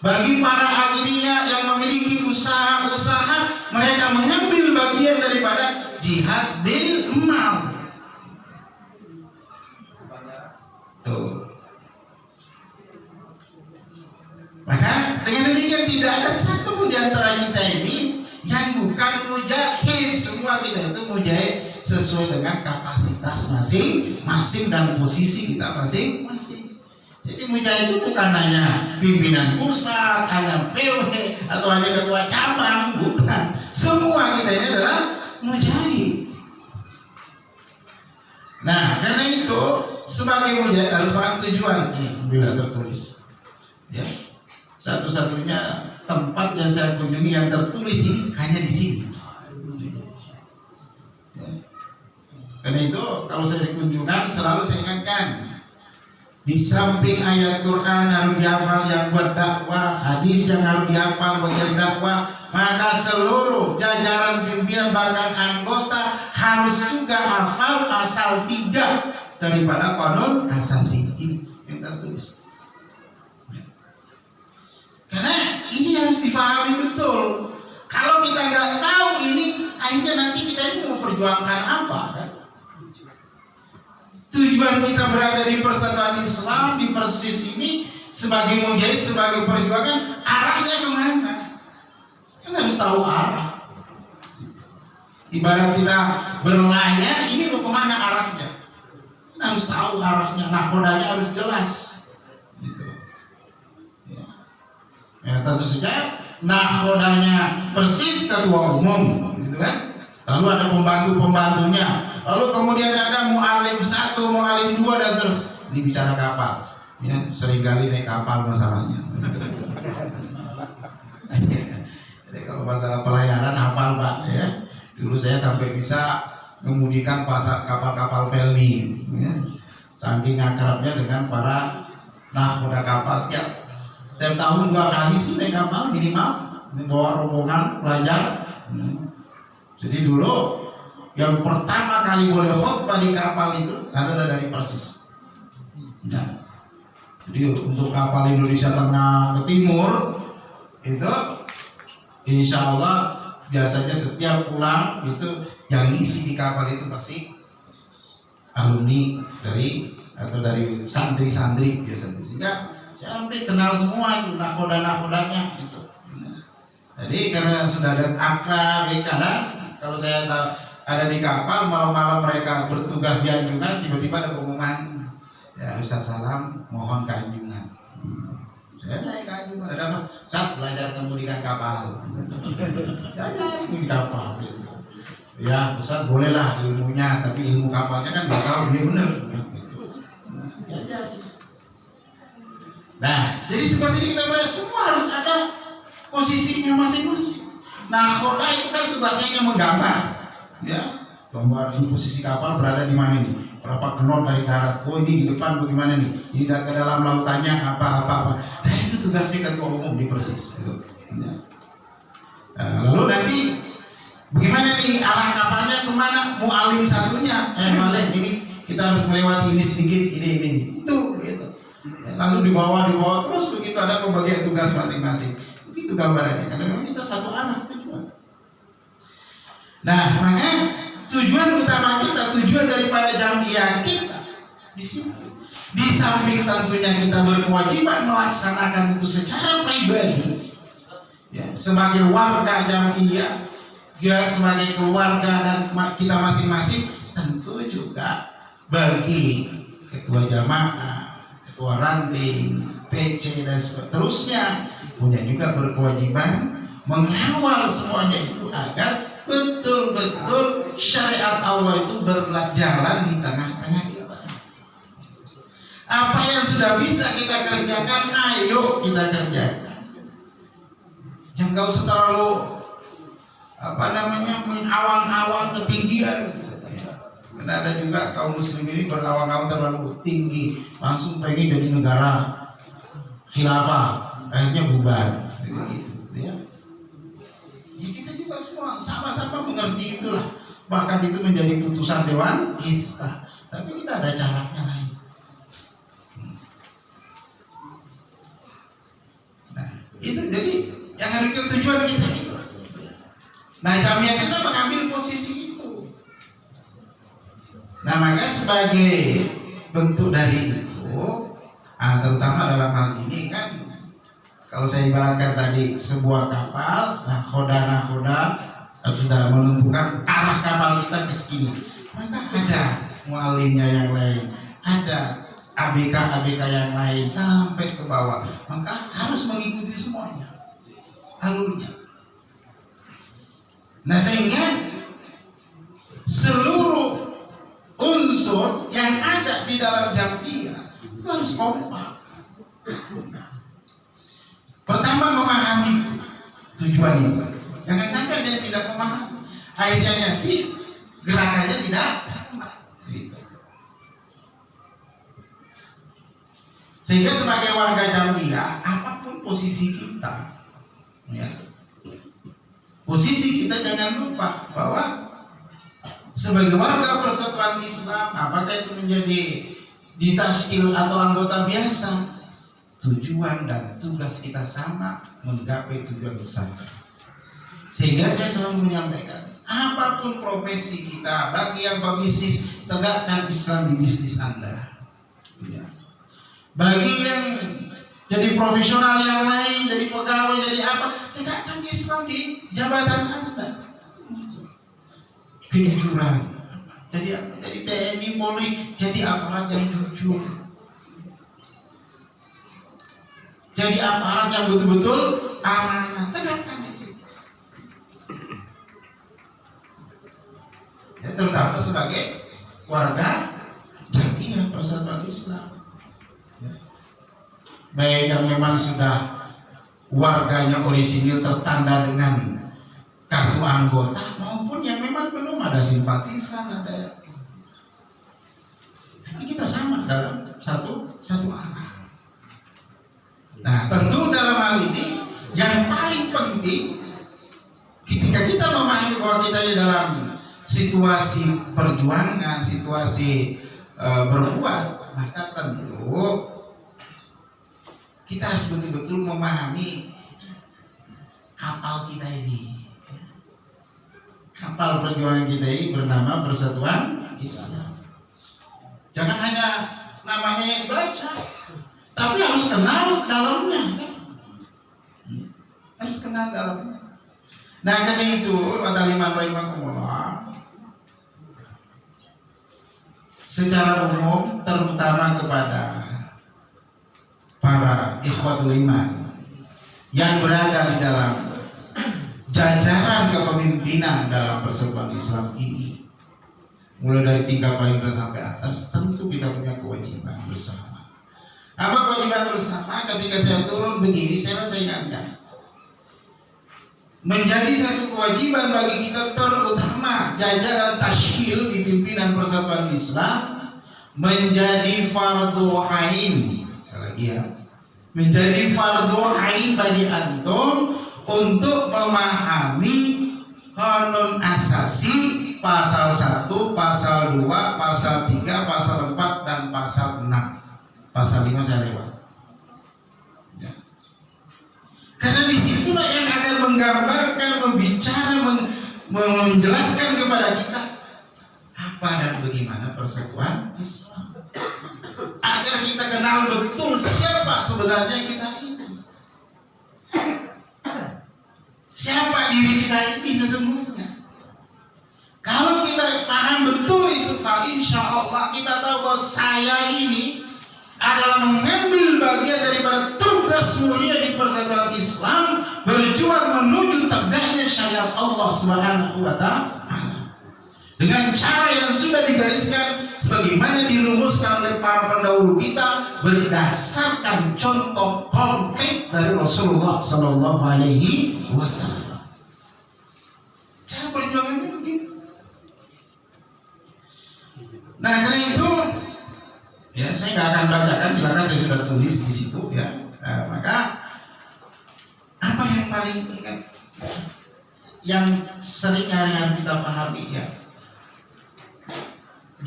Bagi para akhirnya yang memiliki usaha-usaha, mereka mengambil bagian daripada jihad bil mal. Tuh. Maka dengan demikian tidak ada satu pun di antara kita ini yang bukan mujahid. Semua kita itu mujahid sesuai dengan kapasitas masing-masing dan posisi kita masing-masing. Jadi mujahid itu bukan hanya pimpinan pusat, hanya PW atau hanya ketua cabang, bukan. Semua kita ini adalah mujahid. Nah, karena itu sebagai mujahid harus paham tujuan. Bila tertulis, ya. Satu-satunya tempat yang saya kunjungi yang tertulis ini hanya di sini. Ya. Karena itu kalau saya kunjungan selalu saya ingatkan, di samping ayat Quran harus dihafal yang buat dakwah, hadis yang harus dihafal bagian dakwah, maka seluruh jajaran pimpinan bahkan anggota harus juga hafal pasal 3 daripada Qanun Asasi ini yang tertulis. Karena ini harus dipahami betul. Kalau kita nggak tahu ini, akhirnya nanti kita ini mau perjuangkan apa kan? Tujuan kita berada di persatuan Islam, di persis ini sebagai mujahid, sebagai perjuangan, arahnya kemana? Kan harus tahu arah. Ibarat kita berlayar, ini mau kemana arahnya? Kan harus tahu arahnya, nakodanya harus jelas. Ya, tentu saja nakodanya persis ketua umum, gitu kan? Lalu ada pembantu-pembantunya, lalu kemudian ada mu'alim 1, mu'alim 2 dan seterusnya. Ini bicara kapal, ya seringkali naik kapal masalahnya. Jadi kalau masalah pelayaran hafal Pak, ya. Dulu Dulu saya sampai bisa mengemudikan kapal-kapal pelni, ya. Saking akrabnya dengan para nahkoda kapal. Ya, setiap tahun 2 kali sih naik kapal minimal, bawa rombongan pelajar. Jadi dulu yang pertama kali boleh khutbah di kapal itu ada dari Persis. Nah, jadi untuk kapal Indonesia Tengah ke Timur itu insya Allah biasanya setiap pulang itu yang ngisi di kapal itu pasti alumni dari santri-santri biasanya, sehingga saya hampir kenal semua itu nakoda-nakodanya itu. Jadi karena sudah ada akrab, kadang kalau saya ada di kapal malam-malam mereka bertugas di anjungan, tiba-tiba ada pengumuman, ya Ustaz Salam mohon ke anjungan. Saya naik ke anjungan, ada apa? Saat belajar kemudikan kapal. Ya di kapal gitu. Ya Ustaz bolehlah ilmunya, tapi ilmu kapalnya kan nggak tahu dia bener. Ya. Nah, jadi seperti ini kita semua harus ada posisinya masing-masing. Nah, khoda itu kan tugasnya menggambar, ya, gambar ini posisi kapal berada di mana nih, berapa knot dari darat, oh ini di depan bagaimana nih, tidak ke dalam lautannya apa. Nah itu tugasnya ketua umum di Persis. Gitu. Ya. Nah, lalu nanti bagaimana nih arah kapalnya kemana, mualim satunya, Malik ini kita harus melewati ini sedikit, ini itu, gitu. Ya, lalu dibawa terus begitu ada pembagian tugas masing-masing. Itu gambarannya, karena memang kita satu arah tujuan. Nah, maka tujuan utama kita, tujuan daripada jamiah kita di situ. Di samping tentunya kita berkewajiban melaksanakan itu secara pribadi, ya, sebagai warga jamiah, ya sebagai keluarga dan kita masing-masing, tentu juga bagi ketua jamaah, ketua ranting, PC dan seterusnya punya juga berkewajiban mengawal semuanya itu agar betul-betul syariat Allah itu berjalan di tengah-tengah kita. Apa yang sudah bisa kita kerjakan, ayo kita kerjakan. Jangan nggak usah terlalu mengawang-awang ketinggian. Karena ada juga kaum muslim ini berawang-awang terlalu tinggi, langsung pengen jadi negara khilafah. Akhirnya bubar, gitu, ya. Ya kita juga semua sama-sama mengerti itulah. Bahkan itu menjadi putusan Dewan Islah. Tapi kita ada caranya lain. Nah, itu jadi yang harus tujuan kita itu. Nah, jamiah kita mengambil posisi itu. Nah, maka sebagai bentuk dari itu, terutama dalam hal ini kan. Kalau saya ibaratkan tadi sebuah kapal, nakoda sudah menentukan arah kapal kita ke sini. Maka ada mualimnya yang lain, ada ABK yang lain sampai ke bawah. Maka harus mengikuti semuanya alurnya. Nah sehingga seluruh unsur yang ada di dalam jamiah itu harus kompak. Pertama memahami tujuan itu. Jangan sampai dia tidak memahami. Akhirnya nanti gerakannya tidak sama. Gitu. Sehingga sebagai warga jamiah, apapun posisi kita, ya, posisi kita jangan lupa bahwa sebagai warga Persatuan Islam, apakah itu menjadi di tasdil atau anggota biasa, tujuan dan tugas kita sama, menggapai tujuan bersama. Sehingga saya selalu menyampaikan, apapun profesi kita, bagi yang berbisnis, tegakkan Islam di bisnis Anda. Ya. Bagi yang jadi profesional yang lain, jadi pegawai, jadi apa, tegakkan Islam di jabatan Anda. Kejujuran, jadi TNI, Polri, jadi aparat yang jujur. Jadi aparat yang betul-betul amanah, tegakkan di situ. Ya, terutama sebagai warga jamiah Persatuan Islam. Ya. Baik yang memang sudah warganya orisinil tertanda dengan kartu anggota, maupun yang memang ada simpatisan, ada. Tapi kita sama dalam satu arah. Nah, tentu dalam hal ini yang paling penting ketika kita memahami bahwa kita di dalam situasi perjuangan, situasi berbuat, maka tentu kita harus betul-betul memahami kapal kita ini. Kapal perjuangan kita ini bernama Persatuan Islam. Jangan hanya namanya yang dibaca, tapi harus kenal dalamnya, kan? Harus kenal dalamnya. Nah, karena itu, kata Imam rahimahumullah, secara umum terutama kepada para ikhwatul iman yang berada di dalam jajaran kepemimpinan dalam Persatuan Islam ini, mulai dari tingkat paling rendah sampai atas, tentu kita punya kewajiban bersama. Apa kewajiban bersama? Ketika saya turun begini, saya ingatkan, menjadi satu kewajiban bagi kita terutama jajaran tasyil di pimpinan Persatuan Islam menjadi fardhu ain. Lagi ya, menjadi fardhu ain bagi antum untuk memahami kanun asasi pasal 1, pasal 2, pasal 3, pasal 4 dan pasal 6. Pasal 5 saya lewat. Karena disitulah yang akan menggambarkan, membicara, menjelaskan kepada kita apa dan bagaimana persatuan Islam, agar kita kenal betul siapa sebenarnya kita ini, siapa diri kita ini sesungguhnya. Kalau kita paham betul itu, insya Allah kita tahu bahwa saya ini adalah mengambil bagian daripada tugas mulia di Persatuan Islam, berjuang menuju tegaknya syariat Allah Subhanahu wa Ta'ala dengan cara yang sudah digariskan sebagaimana dirumuskan oleh para pendahulu kita berdasarkan contoh konkret dari Rasulullah Sallallahu Alaihi Wasallam. Cara perjuangannya begitu. Nah, karena itu ya, saya nggak akan bacakan, silakan, saya sudah tulis di situ ya. Nah, maka apa yang paling ingat, yang sering hari-hari kita pahami ya,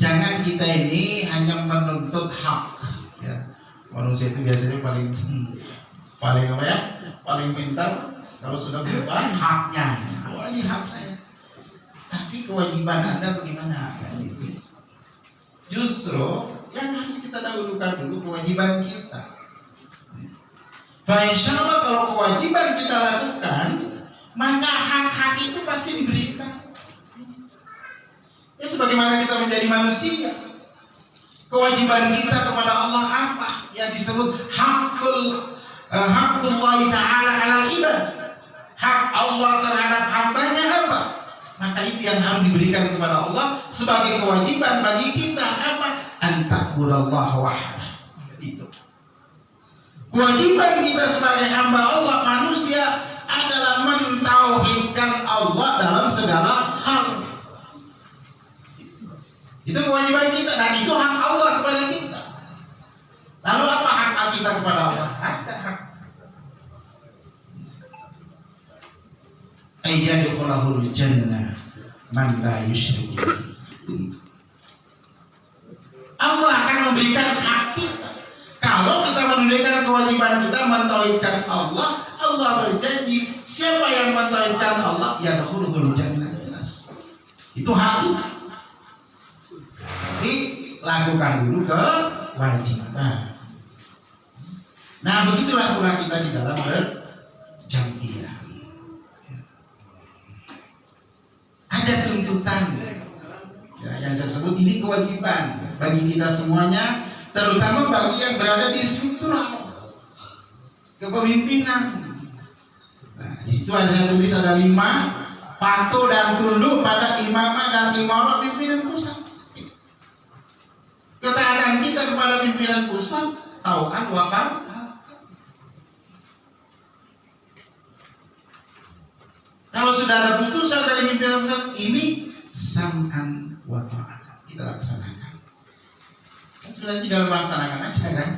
jangan kita ini hanya menuntut hak ya. Manusia itu biasanya paling apa ya, paling pintar kalau sudah berupa haknya. Oh, ini hak saya, tapi kewajiban Anda bagaimana? Justru yang harus kita dahulukan dulu kewajiban kita. Insya Allah kalau kewajiban kita lakukan, maka hak-hak itu pasti diberikan. Ya, sebagaimana kita menjadi manusia, kewajiban kita kepada Allah apa? Yang disebut haqqullah ta'ala 'alal ibad. Hak Allah terhadap hambanya apa? Maka itu yang harus diberikan kepada Allah sebagai kewajiban bagi kita apa? Antakbudallah wahdah. Itu kewajiban kita sebagai hamba Allah manusia adalah mentauhidkan Allah dalam segala hal. Itu kewajiban kita dan itu hak Allah kepada kita. Lalu apa hak kita kepada Allah? Ada hak ayyadkhulahul jannah man la yusyrik bihi. Allah akan memberikan hak kita. Kalau kita menunaikan kewajiban kita mentauhidkan Allah, Allah berjanji siapa yang mentauhidkan Allah yadkhulul jannah, jelas. Itu hak kita. Tapi lakukan dulu kewajiban. Nah, begitulah pula kita di dalam berjamaah. Ada tuntutan ya, yang saya sebut ini kewajiban bagi kita semuanya, terutama bagi yang berada di struktural kepemimpinan. Nah, di situ ada saya tulis ada 5, patuh dan tunduk pada imamah dan imarah pimpinan pusat. Ketaatan kita kepada pimpinan pusat, tauan wakaf. Kalau sudah ada putusan dari pimpinan pusat, ini sam'an wa ta'atan, kita laksanakan. Sebenarnya tinggal melaksanakan aja kan,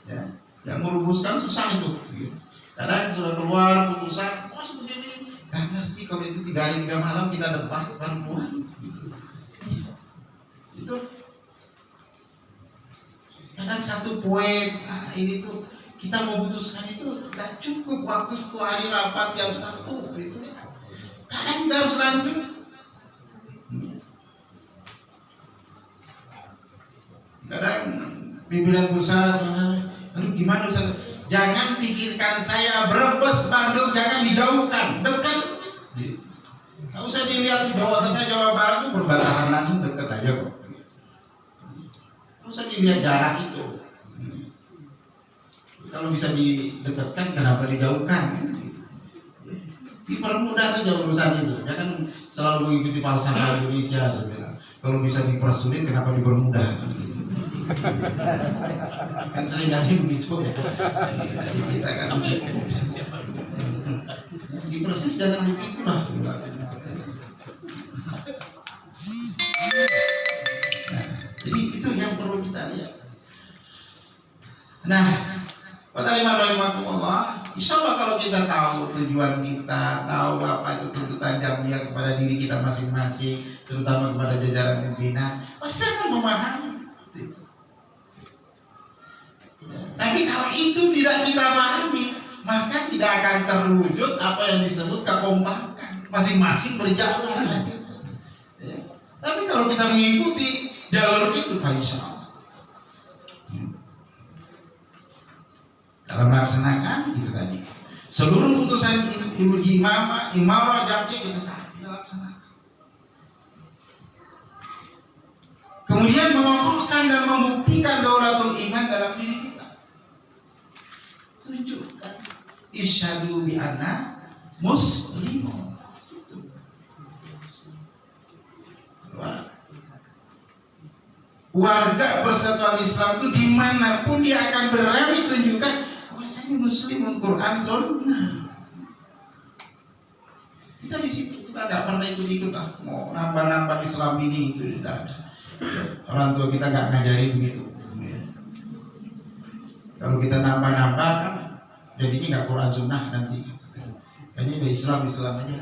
ya. Yang merumuskan susah itu. Kadang sudah keluar putusan, oh seperti ini, nggak ngerti kalau itu 3 hari 3 malam kita debat baru keluar. Itu kadang 1 poin, ini tuh kita mau putuskan itu nggak cukup waktu 1 hari rapat jam 1 gitu. Kadang kita harus lanjut. Kadang pimpinan pusat, aduh gimana Ustaz? Jangan pikirkan saya Brebes, Bandung, jangan dijauhkan, dekat. Nggak usah dilihat di Jawa Tengah, Jawa Barat itu berbatasan langsung, dekat aja kok. Nggak usah dilihat jarak itu. Kalau bisa didekatkan, kenapa dijauhkan? Dipermudah saja urusan itu. Jangan selalu mengikuti falsafah Indonesia sebenarnya. Kalau bisa dipersulit, kenapa dipermudah? Kan sering kali begitu ya. Kita kan begitu. Dipersis jangan begitu lah. Nah, jadi itu yang perlu kita lihat. Nah, insya Allah kalau kita tahu tujuan kita, tahu apa itu tuntutan jamiah kepada diri kita masing-masing, terutama kepada jajaran pimpinan, pasti akan memahami. Tapi kalau itu tidak kita pahami, maka tidak akan terwujud apa yang disebut kekompakan, masing-masing berjalan. Ya. Tapi kalau kita mengikuti jalur itu, insya Allah dalam melaksanakan itu tadi, seluruh putusan ibu imarah jamnya kita laksanakan. Kemudian mengokohkan dan membuktikan daulatul iman dalam diri kita. Tunjukkan isyhadu bi anna muslimun. Warga Persatuan Islam itu dimanapun dia akan berani tunjukkan bahwasanya muslimun Quran Sunnah. Kita di situ, kita nggak pernah ikut-ikut mau nambah-nambah Islam ini itu tidak ada. Orang tua kita nggak ngajari begitu. Kalau kita nambah-nambah kan jadinya nggak Quran Sunnah nanti. Kayaknya udah Islam aja.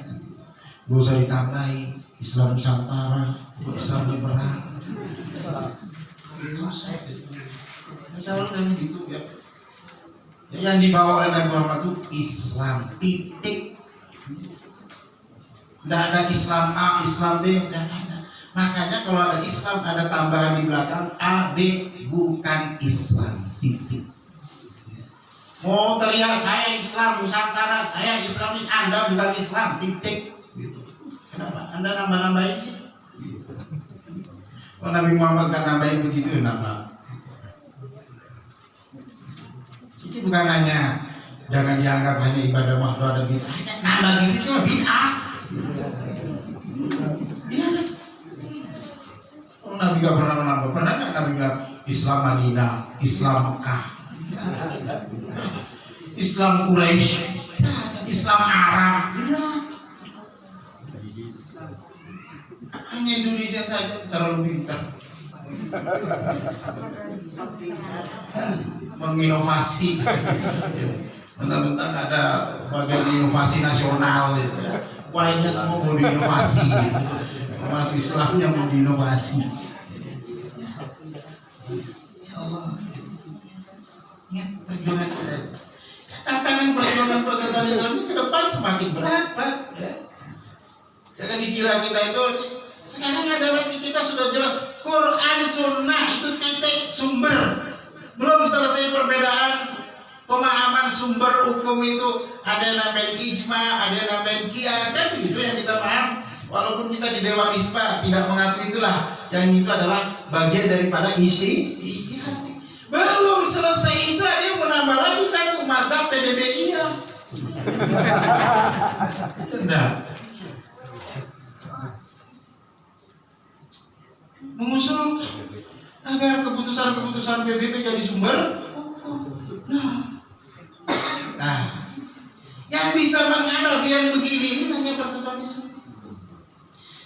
Gak usah ditambahin Islam Nusantara, Islam liberal. Misalnya kan gitu ya. Yang dibawa oleh Nabi Muhammad itu Islam titik. Tidak ada Islam A, Islam B, tidak ada. Makanya kalau ada Islam ada tambahan di belakang A, B, bukan Islam titik. Mau teriak saya Islam Nusantara, saya Islam, Anda bukan Islam titik. Gitu. Kenapa? Anda nambah-nambahin sih? Gitu. Oh, Nabi Muhammad kan nambahin begitu nambah. Jadi bukan hanya jangan dianggap hanya ibadah mahdoh ada bid'ah, nambah gitu cuma bid'ah. Iya kan? Oh, Nabi gak pernah menambah. Pernah nggak Nabi bilang Islam Madinah, Islam Mekah, Islam Quraisy, Islam Arab? Hanya Indonesia saja terlalu pintar menginovasi. Mentang-mentang ada bagian inovasi nasional gitu. Lainnya semua mau diinovasi gitu. Termasuk Islamnya mau diinovasi. Ya Allah. Ingat perjuangan kita. Tantangan perjuangan Persatuan Islam ini ke depan semakin berat, Pak. Ya. Jangan dikira kita itu sekarang ada lagi, kita sudah jelas Quran Sunnah itu titik sumber. Belum selesai perbedaan pemahaman sumber hukum itu, ada yang namanya ijma, ada yang namanya qiyas, kan begitu yang kita paham. Walaupun kita di Dewan ISPA tidak mengaku itulah, yang itu adalah bagian daripada ijtihad. Belum selesai itu ada yang menambah lagi satu mazhab PBBI ya. Tidak. Mengusulkan agar keputusan-keputusan PBB jadi sumber hukum. Nah, yang bisa menghadapi yang begini ini hanya Persatuan Islam.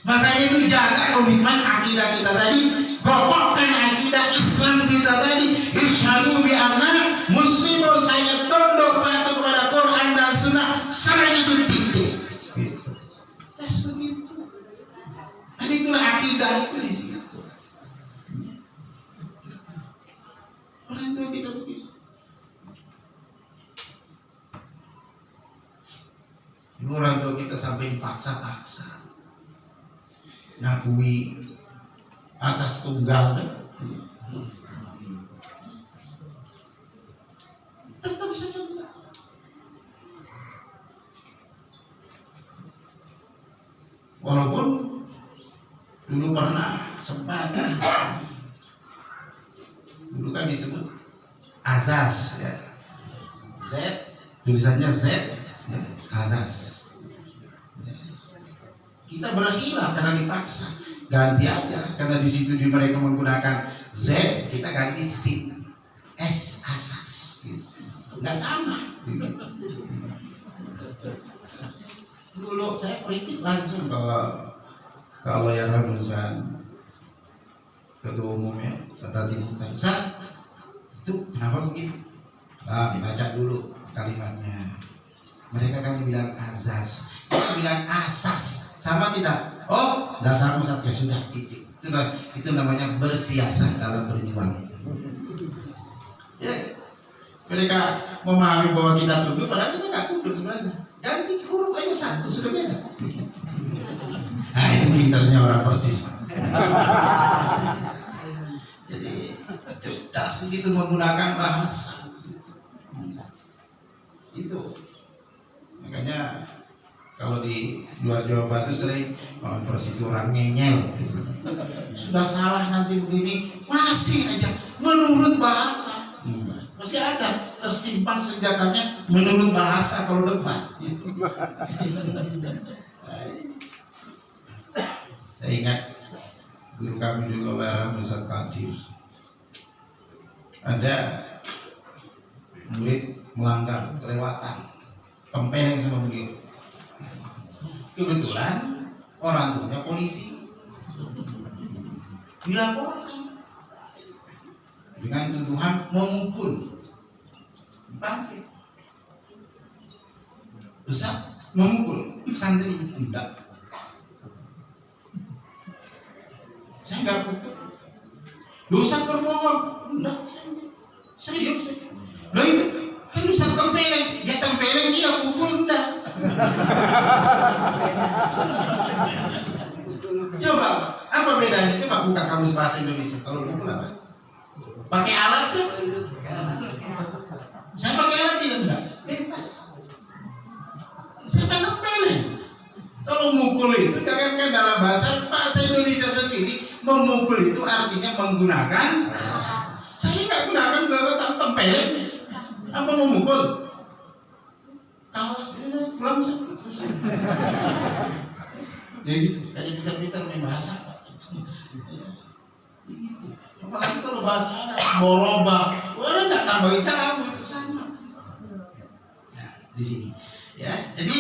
Makanya itu jaga komitmen akidah kita tadi, kokohkan akidah Islam kita tadi. Isyhadu bi anna muslimun, saya tunduk patuh kepada Quran dan Sunnah. Selain itu titik. Gitu. Begitu. Dan itulah akidah itu di situ. Orang tua kita begitu. Dulu orang tua kita sampai dipaksa-paksa ngakui asas tunggal kan? Tetap saja enggak. Walaupun dulu pernah sempat, dulu kan disebut azas ya, Z tulisannya Z ya, azas. Kita berhilah karena dipaksa, ganti aja karena di situ di mereka menggunakan Z, kita ganti S asas, gitu. Nggak sama. Dulu saya kritik langsung kalau yang rumusan ketua umumnya Sadat Ustaz, itu kenapa begitu? Nah, baca dulu kalimatnya. Mereka kan bilang azas, kita bilang asas. Sama tidak? Oh, dasarmu Satya sudah titik. Itu namanya bersiasat dalam berjuang. Ya, mereka memahami bahwa kita tunduk, padahal kita nggak tunduk sebenarnya. Ganti huruf aja satu sudah beda. Nah, itu pinternya orang Persis. Jadi cerdas begitu menggunakan bahasa. Itu makanya. Kalau di luar Jawa itu sering orang Persis orang ngeyel gitu. Sudah salah nanti begini, masih aja menurut bahasa. Masih ada tersimpan senjatanya menurut bahasa kalau debat gitu. Saya ingat guru kami dulu Larang Ustaz Qadir. Ada murid melanggar, kelewatan, tempeleng sama begitu. Kebetulan orang tuanya polisi, dilaporkan dengan tuduhan memukul. Bangkit, Ustaz memukul santri, tidak. Saya nggak pukul. Ustaz berbohong, tidak. Serius. Loh itu kan Ustaz tempeleng, ya tempeleng dia pukul enggak. Coba apa bedanya? Coba buka kamus bahasa Indonesia. Kalau pukul apa? Pakai alat tuh? Saya pakai alat tidak? Bebas. Saya kan tempeleng. Kalau mukul itu jangankan dalam bahasa Indonesia sendiri, memukul itu artinya menggunakan. Saya nggak gunakan kata tempeleng. Apa memukul? Kalah pulang selesai. Ya gitu, kayak pintar-pintar main bahasa. Gitu. Apalagi kalau bahasa Arab, moroba, orang nggak tambahin kamu itu sama. Nah, di sini, ya. Jadi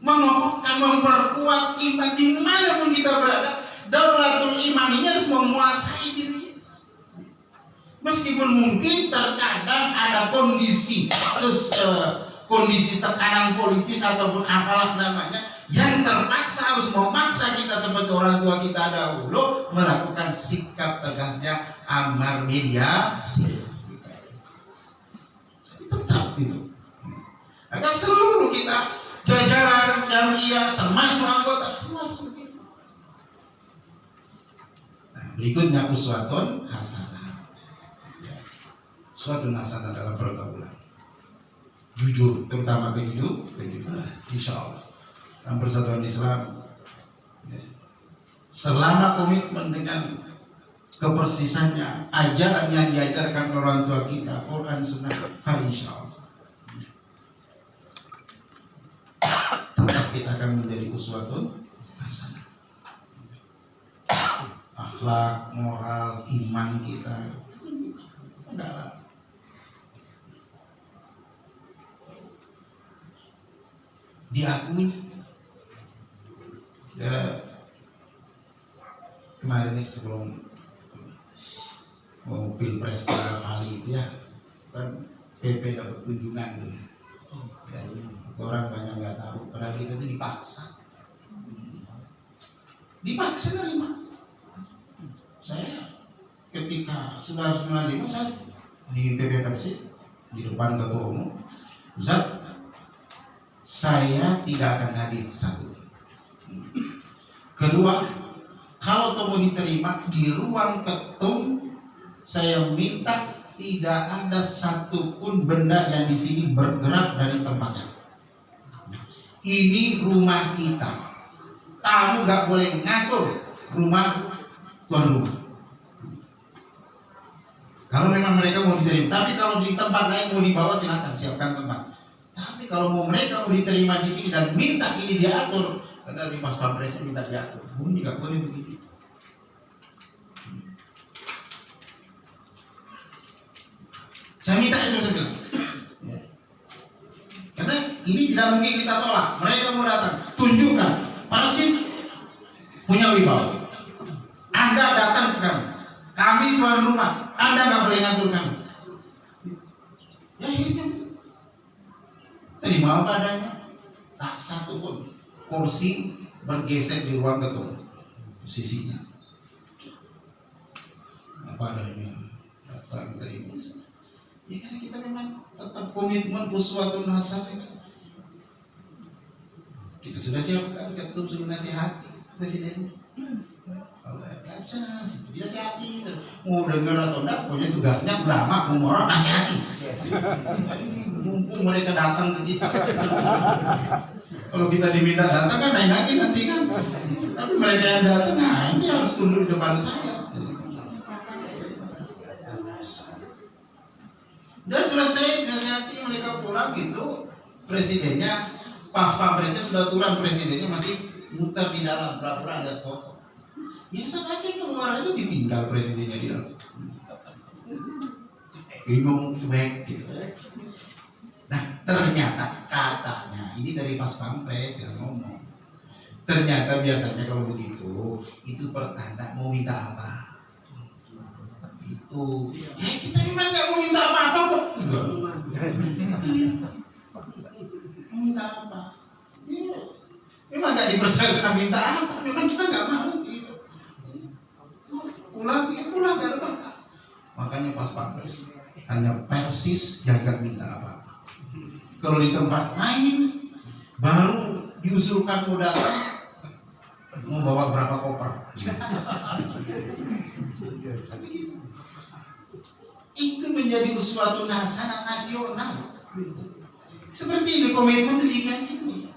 mengokohkan, memperkuat iman dimanapun kita berada. Daulatul iman ini harus menguasai diri kita. Meskipun mungkin terkadang ada kondisi tekanan politis ataupun apalah namanya yang terpaksa harus memaksa kita seperti orang tua kita dahulu melakukan sikap tegasnya amar mediasi. Tetap itu. Agar seluruh kita jajaran jamiah termasuk anggota semua seperti itu. Nah, berikutnya uswatun hasanah. Uswatun hasanah dalam pergaulan. Jujur, terutama kejujuran, insya Allah dalam persatuan Islam ya. Selama komitmen dengan kepersisannya ajaran yang diajarkan orang tua kita, Quran Sunnah, insya Allah tetap kita akan menjadi uswatun hasanah. Akhlak, moral, iman kita enggak lah. Diakui ya, sebelum mau pilpres kali itu ya kan PP dapat kunjungan tuh ya. Ya, itu orang banyak nggak tahu. Padahal kita tuh dipaksa nerima. Saya ketika sudah harus menerima saya di PP Persib di depan ketua umum, Ustaz, saya tidak akan hadir satu. Kedua, kalau mau diterima di ruang ketum, saya minta tidak ada satupun benda yang di sini bergerak dari tempatnya. Ini rumah kita. Tamu gak boleh ngatur rumah tuan rumah. Kalau memang mereka mau diterima, tapi kalau di tempat lain mau dibawa silakan siapkan tempat. Tapi kalau mau mereka mau diterima di sini dan minta ini diatur, karena di pas pampresnya minta diatur, bunyi gak boleh begitu. Saya minta itu segera. Ya. Karena ini tidak mungkin kita tolak. Mereka mau datang, tunjukkan persis punya wibawa. Anda datang ke kami, kami tuan rumah, Anda nggak boleh ngatur kami. Ya ini terima apa adanya. Tak satu pun kursi bergeser di ruang ketum posisinya. Apa adanya datang terima. Ya karena kita memang tetap komitmen uswatun hasanah. Kita sudah siapkan, ketum sudah nasihati presiden. Allah baca, dia nasihati. Mau dengar atau enggak, pokoknya tugasnya ulama umroh nasihati. Nah, ini mumpung mereka datang ke kita. Kalau kita diminta datang kan lain lagi nanti kan. Tapi mereka yang datang, nah ini harus tunduk di depan saya. Dan selesai dinasihati mereka pulang gitu, presidennya pas pampresnya sudah turun, presidennya masih muter di dalam, pura-pura lihat foto. Ya saat aja keluar itu ditinggal presidennya di dalam. Bingung cuek gitu. Nah ternyata katanya ini dari pas pampres yang ngomong. Ternyata biasanya kalau begitu itu pertanda mau minta apa. Itu ya kita memang nggak mau minta apa-apa kok. Mau minta apa? Ya, memang nggak dipersilakan minta apa. Memang kita nggak mau gitu. Pulang ya pulang nggak ada apa-apa. Makanya pas pampres hanya persis yang nggak minta apa-apa. Kalau di tempat lain baru diusulkan mau datang mau bawa berapa koper. Itu menjadi suatu hasanah nasional. Seperti ini komitmen pendidikan itu.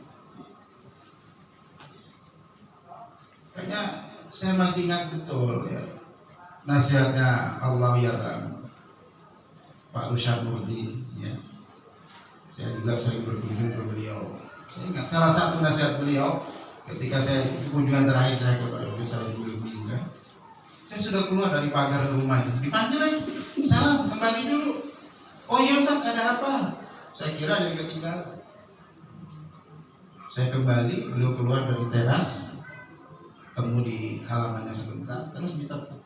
Kayaknya saya masih ingat betul ya nasihatnya Allah yarham Pak Rusyad Nurdin ya. Saya juga sering berkunjung ke beliau. Saya ingat salah satu nasihat beliau ketika saya kunjungan terakhir saya kepada beliau saya meninggal. Saya sudah keluar dari pagar rumah itu, dipanggil lagi, salam kembali dulu. Oh iya Ustaz, ada apa? Saya kira ada yang ketinggalan. Saya kembali, beliau keluar dari teras, temu di halamannya sebentar, terus ditepuk.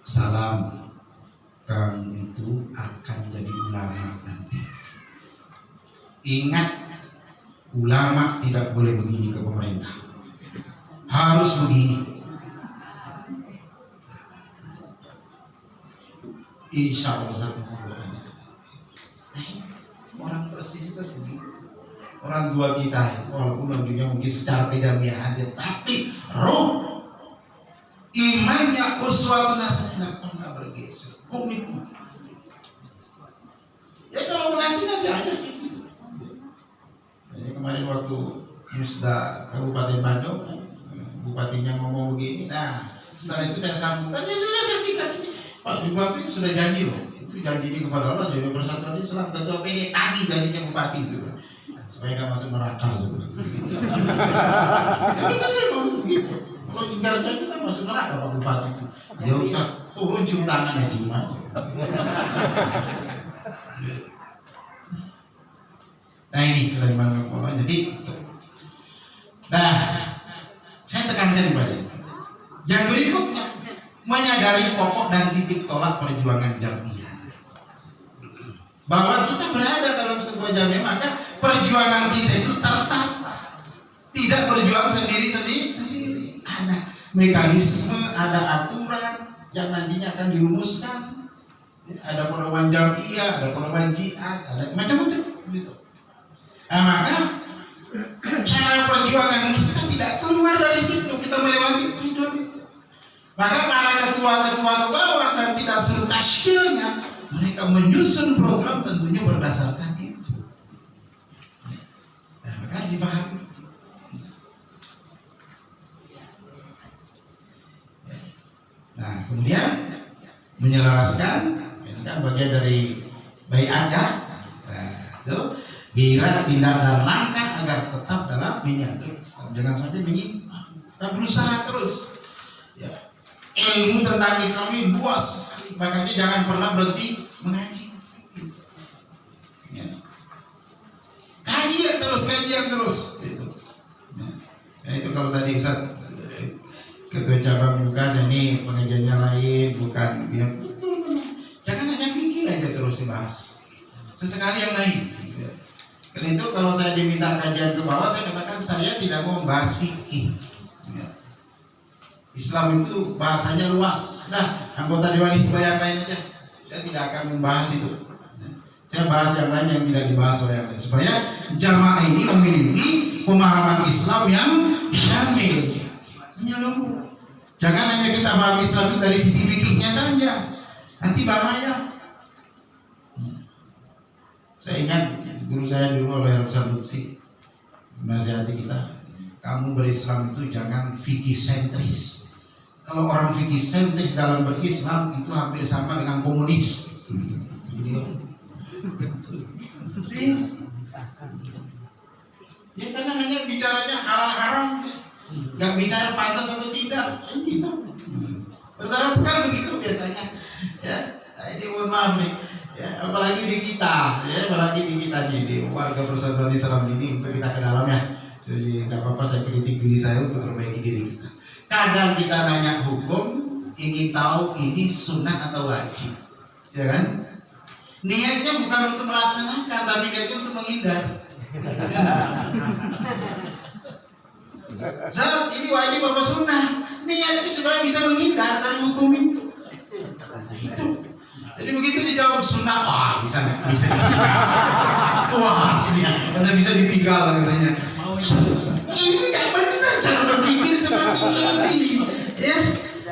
Salam, kamu itu akan jadi ulama nanti. Ingat, ulama tidak boleh begini ke pemerintah. Harus begini. Insya Allah satu orang persis itu begitu. Orang tua kita walaupun ujungnya mungkin secara kejamian aja, tapi roh imannya uswatun hasanah pernah bergeser. Komitmen. Ya kalau mengasih nasi aja gitu. Ya, kemarin waktu Musda Kabupaten Bandung, bupatinya ngomong begini, nah setelah itu saya sambung, tadi sudah saya singkat ini, Pak Bupati sudah janji loh, itu janjinya kepada Allah, jadi Persatuan Islam, ketua PD tadi janjinya bupati itu, supaya nggak masuk neraka sebenarnya. Tapi saya ngomong begitu, kalau ingkar janji kan masuk neraka Pak Bupati itu, ya usah turun cium tangan ya cuma. Nah ini kita dimana jadi itu. Nah, saya tekankan kepada dari pokok dan titik tolak perjuangan Jamiyah. Bahwa kita berada dalam sebuah Jamiyah, maka perjuangan kita itu tertata. Tidak berjuang sendiri-sendiri. Ada mekanisme, ada aturan yang nantinya akan dirumuskan. Ada pedoman Jamiyah, ada pedoman jihad, ada macam-macam gitu. Nah, maka cara perjuangan kita tidak keluar dari situ, kita melewati koridor itu. Maka para ketua-ketua ke bawah dan tidak suruh tashkilnya, mereka menyusun program tentunya berdasarkan itu. Nah, maka dipahami. Nah, kemudian menyelaraskan, ini kan bagian dari baiat ya. Nah, itu gairah, tindak dan langkah agar tetap dalam miniatur. Jangan sampai menyimpang. Kita berusaha terus. Ya. Ilmu tentang Islam ini luas, makanya jangan pernah berhenti mengaji. Ya. Kajian terus. Itu. Nah, itu kalau tadi Ustaz ketua cabang bukan ini pengajiannya lain, bukan ya, betul. Jangan hanya fikih aja terus dibahas. Sesekali yang lain. Ya. Karena itu kalau saya diminta kajian ke bawah, saya katakan saya tidak mau membahas fikih. Ya. Islam itu bahasanya luas. Nah, anggota Dewan Hizbah yang lain aja. Saya tidak akan membahas itu. Saya bahas yang lain yang tidak dibahas oleh yang lain. Supaya jamaah ini memiliki pemahaman Islam yang syamil, menyeluruh. Jangan hanya kita paham Islam itu dari sisi fikihnya saja. Nanti bahaya. Saya ingat guru saya dulu oleh Rasul Lutfi menasihati kita, kamu berislam itu jangan fikih sentris. Kalau orang fikih sentris dalam berislam itu hampir sama dengan komunis. Ya karena hanya bicaranya halal-haram, nggak bicara pantas atau tidak, gitu. Bertarung begitu biasanya. Ya, ini mohon maaf nih. Ya, apalagi di kita, nih di warga Persatuan Islam ini, untuk kita ke dalam ya. Jadi nggak apa-apa saya kritik diri saya untuk perbaiki diri kita. Kadang kita nanya hukum, ingin tahu ini sunnah atau wajib, ya kan? Niatnya bukan untuk melaksanakan, tapi niatnya untuk menghindar. Saat ini wajib apa sunnah? Niatnya supaya bisa menghindar dari hukum itu. Itu. Jadi begitu dijawab sunnah, wah bisa nggak? Bisa. Wah asli, Anda bisa ditinggal katanya. Ini nggak benar cara berpikir seperti ini. Ya,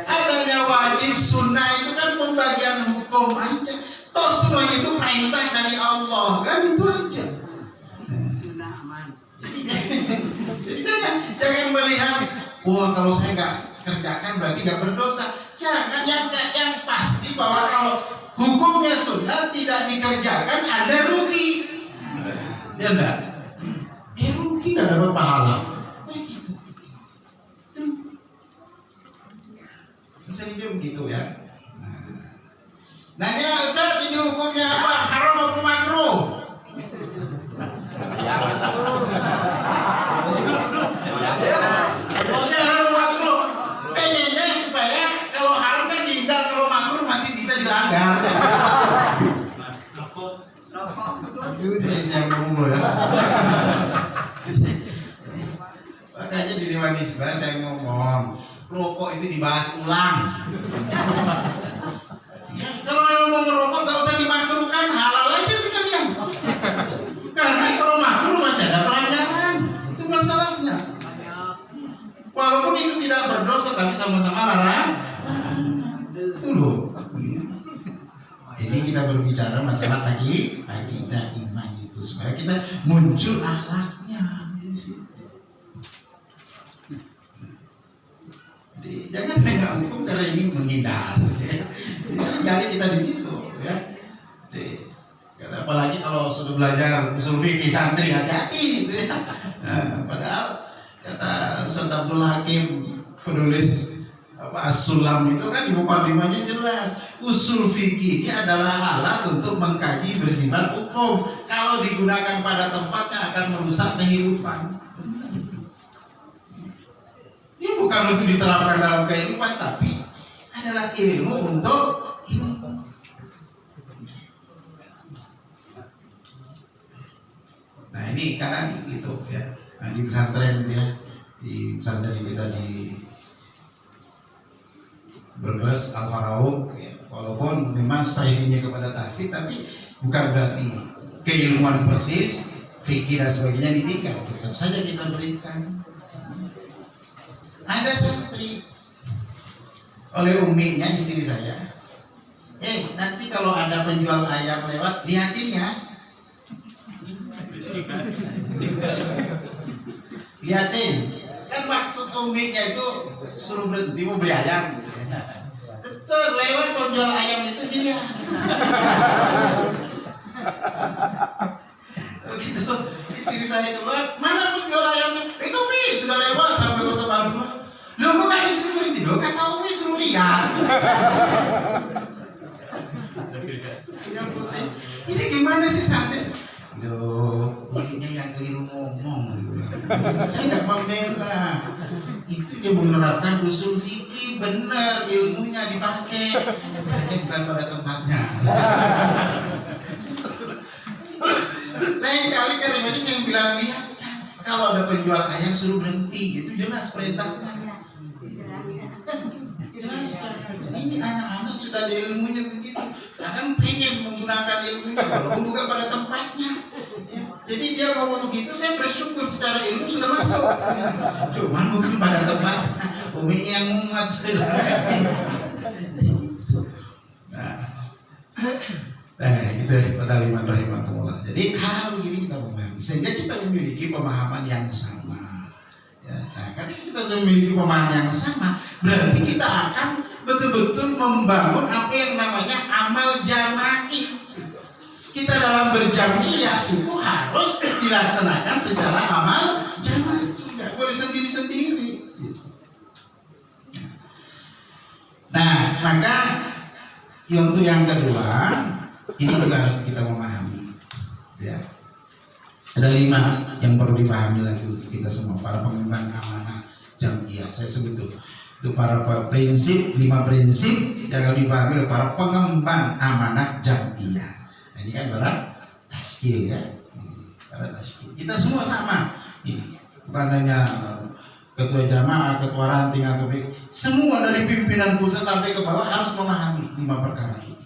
adanya wajib sunnah itu kan pembagian hukum aja. Toh semua itu perintah dari Allah, kan itu aja. Sunnah aman. Jadi jangan melihat, wah kalau saya nggak kerjakan berarti nggak berdosa. Jangan, yang pasti bahwa kalau hukumnya sunnah tidak dikerjakan Anda rugi. Ya enggak? Ya rugi, nggak dapat pahala. Begitu. Seringnya begitu ya. Nanya Ustaz, ini hukumnya apa? Haram apa makruh? Hukumnya haram makruh. Pengennya supaya kalau haram kan dihindar, kalau makruh masih bisa dilanggar. Ini yang ngomong ya. Makanya di Dewan Hizbah saya ngomong, rokok itu dibahas ulang. Kalau yang mau ngerokok gak usah dimakruhkan, halal aja sekalian. Karena kalau makruh masih ada pelanggaran, itu masalahnya. Walaupun itu tidak berdosa, tapi sama-sama larang. Itu loh. Ini kita berbicara masalah akidah iman itu supaya kita muncul akhlaknya di situ. Jadi jangan hanya hukum karena ini menghindar. Jadi kita di situ ya. Karena apalagi kalau sudah belajar usul fikih santri hati-hati gitu ya. Nah, padahal kata Ustaz Abdul Hakim penulis As-Sulam itu kan di mukadimahnya jelas, usul fikih ini adalah alat untuk mengkaji bersifat hukum. Kalau digunakan pada tempatnya akan merusak kehidupan. Ini bukan untuk diterapkan dalam kehidupan, tapi adalah ilmu untuk ilmu. Nah ini kadang gitu ya. Nah, di pesantren ya, di pesantren kita di Brebes Al-Farauk ya, walaupun memang strateginya kepada tahfidz, tapi bukan berarti keilmuan persis, fikih dan sebagainya ditinggal. Tetap saja kita berikan. Ada santri oleh uminya istri saya, nanti kalau ada penjual ayam lewat lihatin ya, lihatin. Kan maksud uminya itu suruh berhenti mau beli ayam. Betul, lewat penjual ayam itu dilihat. Begitu istri saya keluar, mana penjual ayamnya? Itu Mi sudah lewat sampai Kota Baru. Loh, kok kan disuruh berhenti? Loh, kata Umi suruh lihat. Yang pusing. Ini gimana sih santri? Loh, ini yang keliru ngomong. Saya nggak membela. Itu dia menerapkan usul fikih, benar ilmunya dipakai. Hanya bukan pada tempatnya. Lain kali kan yang bilang lihat, kalau ada penjual ayam suruh berhenti, itu jelas perintahnya. Jelaskan. Ini anak-anak sudah ada ilmunya begitu. Kadang pengen menggunakan ilmunya, walaupun bukan pada tempatnya. Ya. Jadi dia ngomong begitu, saya bersyukur secara ilmu sudah masuk. Cuman bukan pada tempatnya. Umi yang muat sudah. Nah, gitu pada liman rahimahullah. Jadi hal begini kita memahami, sehingga kita memiliki pemahaman yang sama. Ya, nah, karena kita sudah memiliki pemahaman yang sama, berarti kita akan betul-betul membangun apa yang namanya amal jama'i. Kita dalam berjamiah itu harus dilaksanakan secara amal jama'i, tidak boleh sendiri-sendiri. Nah, maka untuk yang kedua, ini juga harus kita memahami. Ya. Ada 5 yang perlu dipahami lagi untuk kita semua, para pengemban amanah jamiah. Saya sebut itu para prinsip, 5 prinsip yang harus dipahami oleh para pengemban amanah jamiah. Nah, ini kan berat taskil ya, berat taskil. Kita semua sama. Ini bukan hanya ketua jamaah, ketua ranting atau semua dari pimpinan pusat sampai ke bawah harus memahami 5 perkara ini.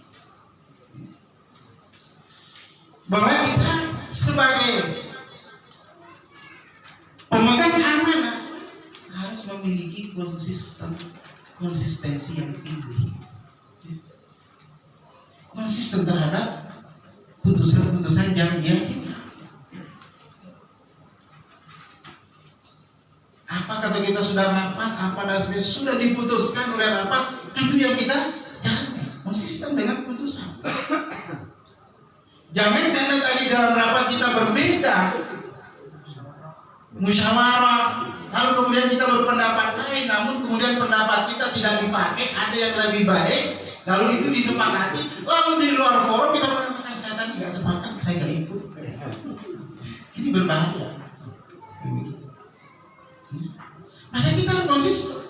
Bahwa kita sebagai pemegang amanah harus memiliki konsistensi yang tinggi, konsisten terhadap putusan-putusan jamiah kita. Apa kata kita sudah rapat, apa dasarnya sudah diputuskan oleh rapat, itu yang kita jalani, konsisten dengan putusan. Jangan karena tadi dalam rapat kita berbeda, musyawarah, lalu kemudian kita berpendapat lain, namun kemudian pendapat kita tidak dipakai, ada yang lebih baik, lalu itu disepakati, lalu di luar forum kita mengatakan saya tadi tidak sepakat, saya tidak ikut. Ini berbahaya. Maka kita harus konsisten.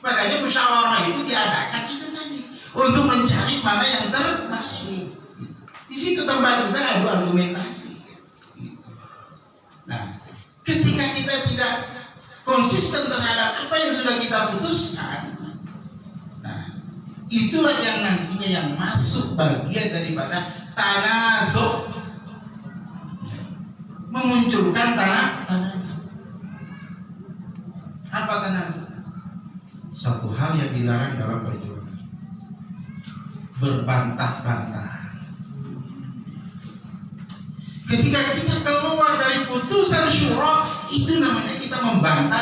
Makanya musyawarah itu diadakan itu tadi untuk mencari mana yang terbaik. Di situ tempat kita adu argumentasi. Nah, ketika kita tidak konsisten terhadap apa yang sudah kita putuskan, nah itulah yang nantinya yang masuk bagian daripada tanazuk, memunculkan tanazuk. Apa tanazuk? Satu hal yang dilarang dalam perjuangan, berbantah-bantah. Ketika kita keluar dari putusan syura, itu namanya kita membantah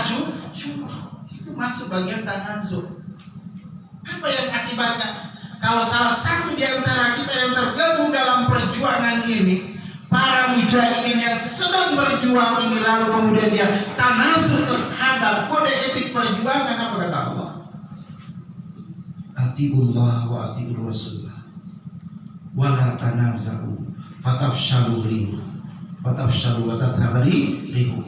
syura. Itu masuk bagian tanazuk. Apa yang akibatnya? Kalau salah satu di antara kita yang tergabung dalam perjuangan ini, para mujahidin yang sedang berjuang ini, lalu kemudian dia tanazuk terhadap kode etik perjuangan, apa kata Allah? Atiullah wa atiur rasulullah wala tanaza'u fatafshalu rihu fatafshalu wa tadhhabari rihu.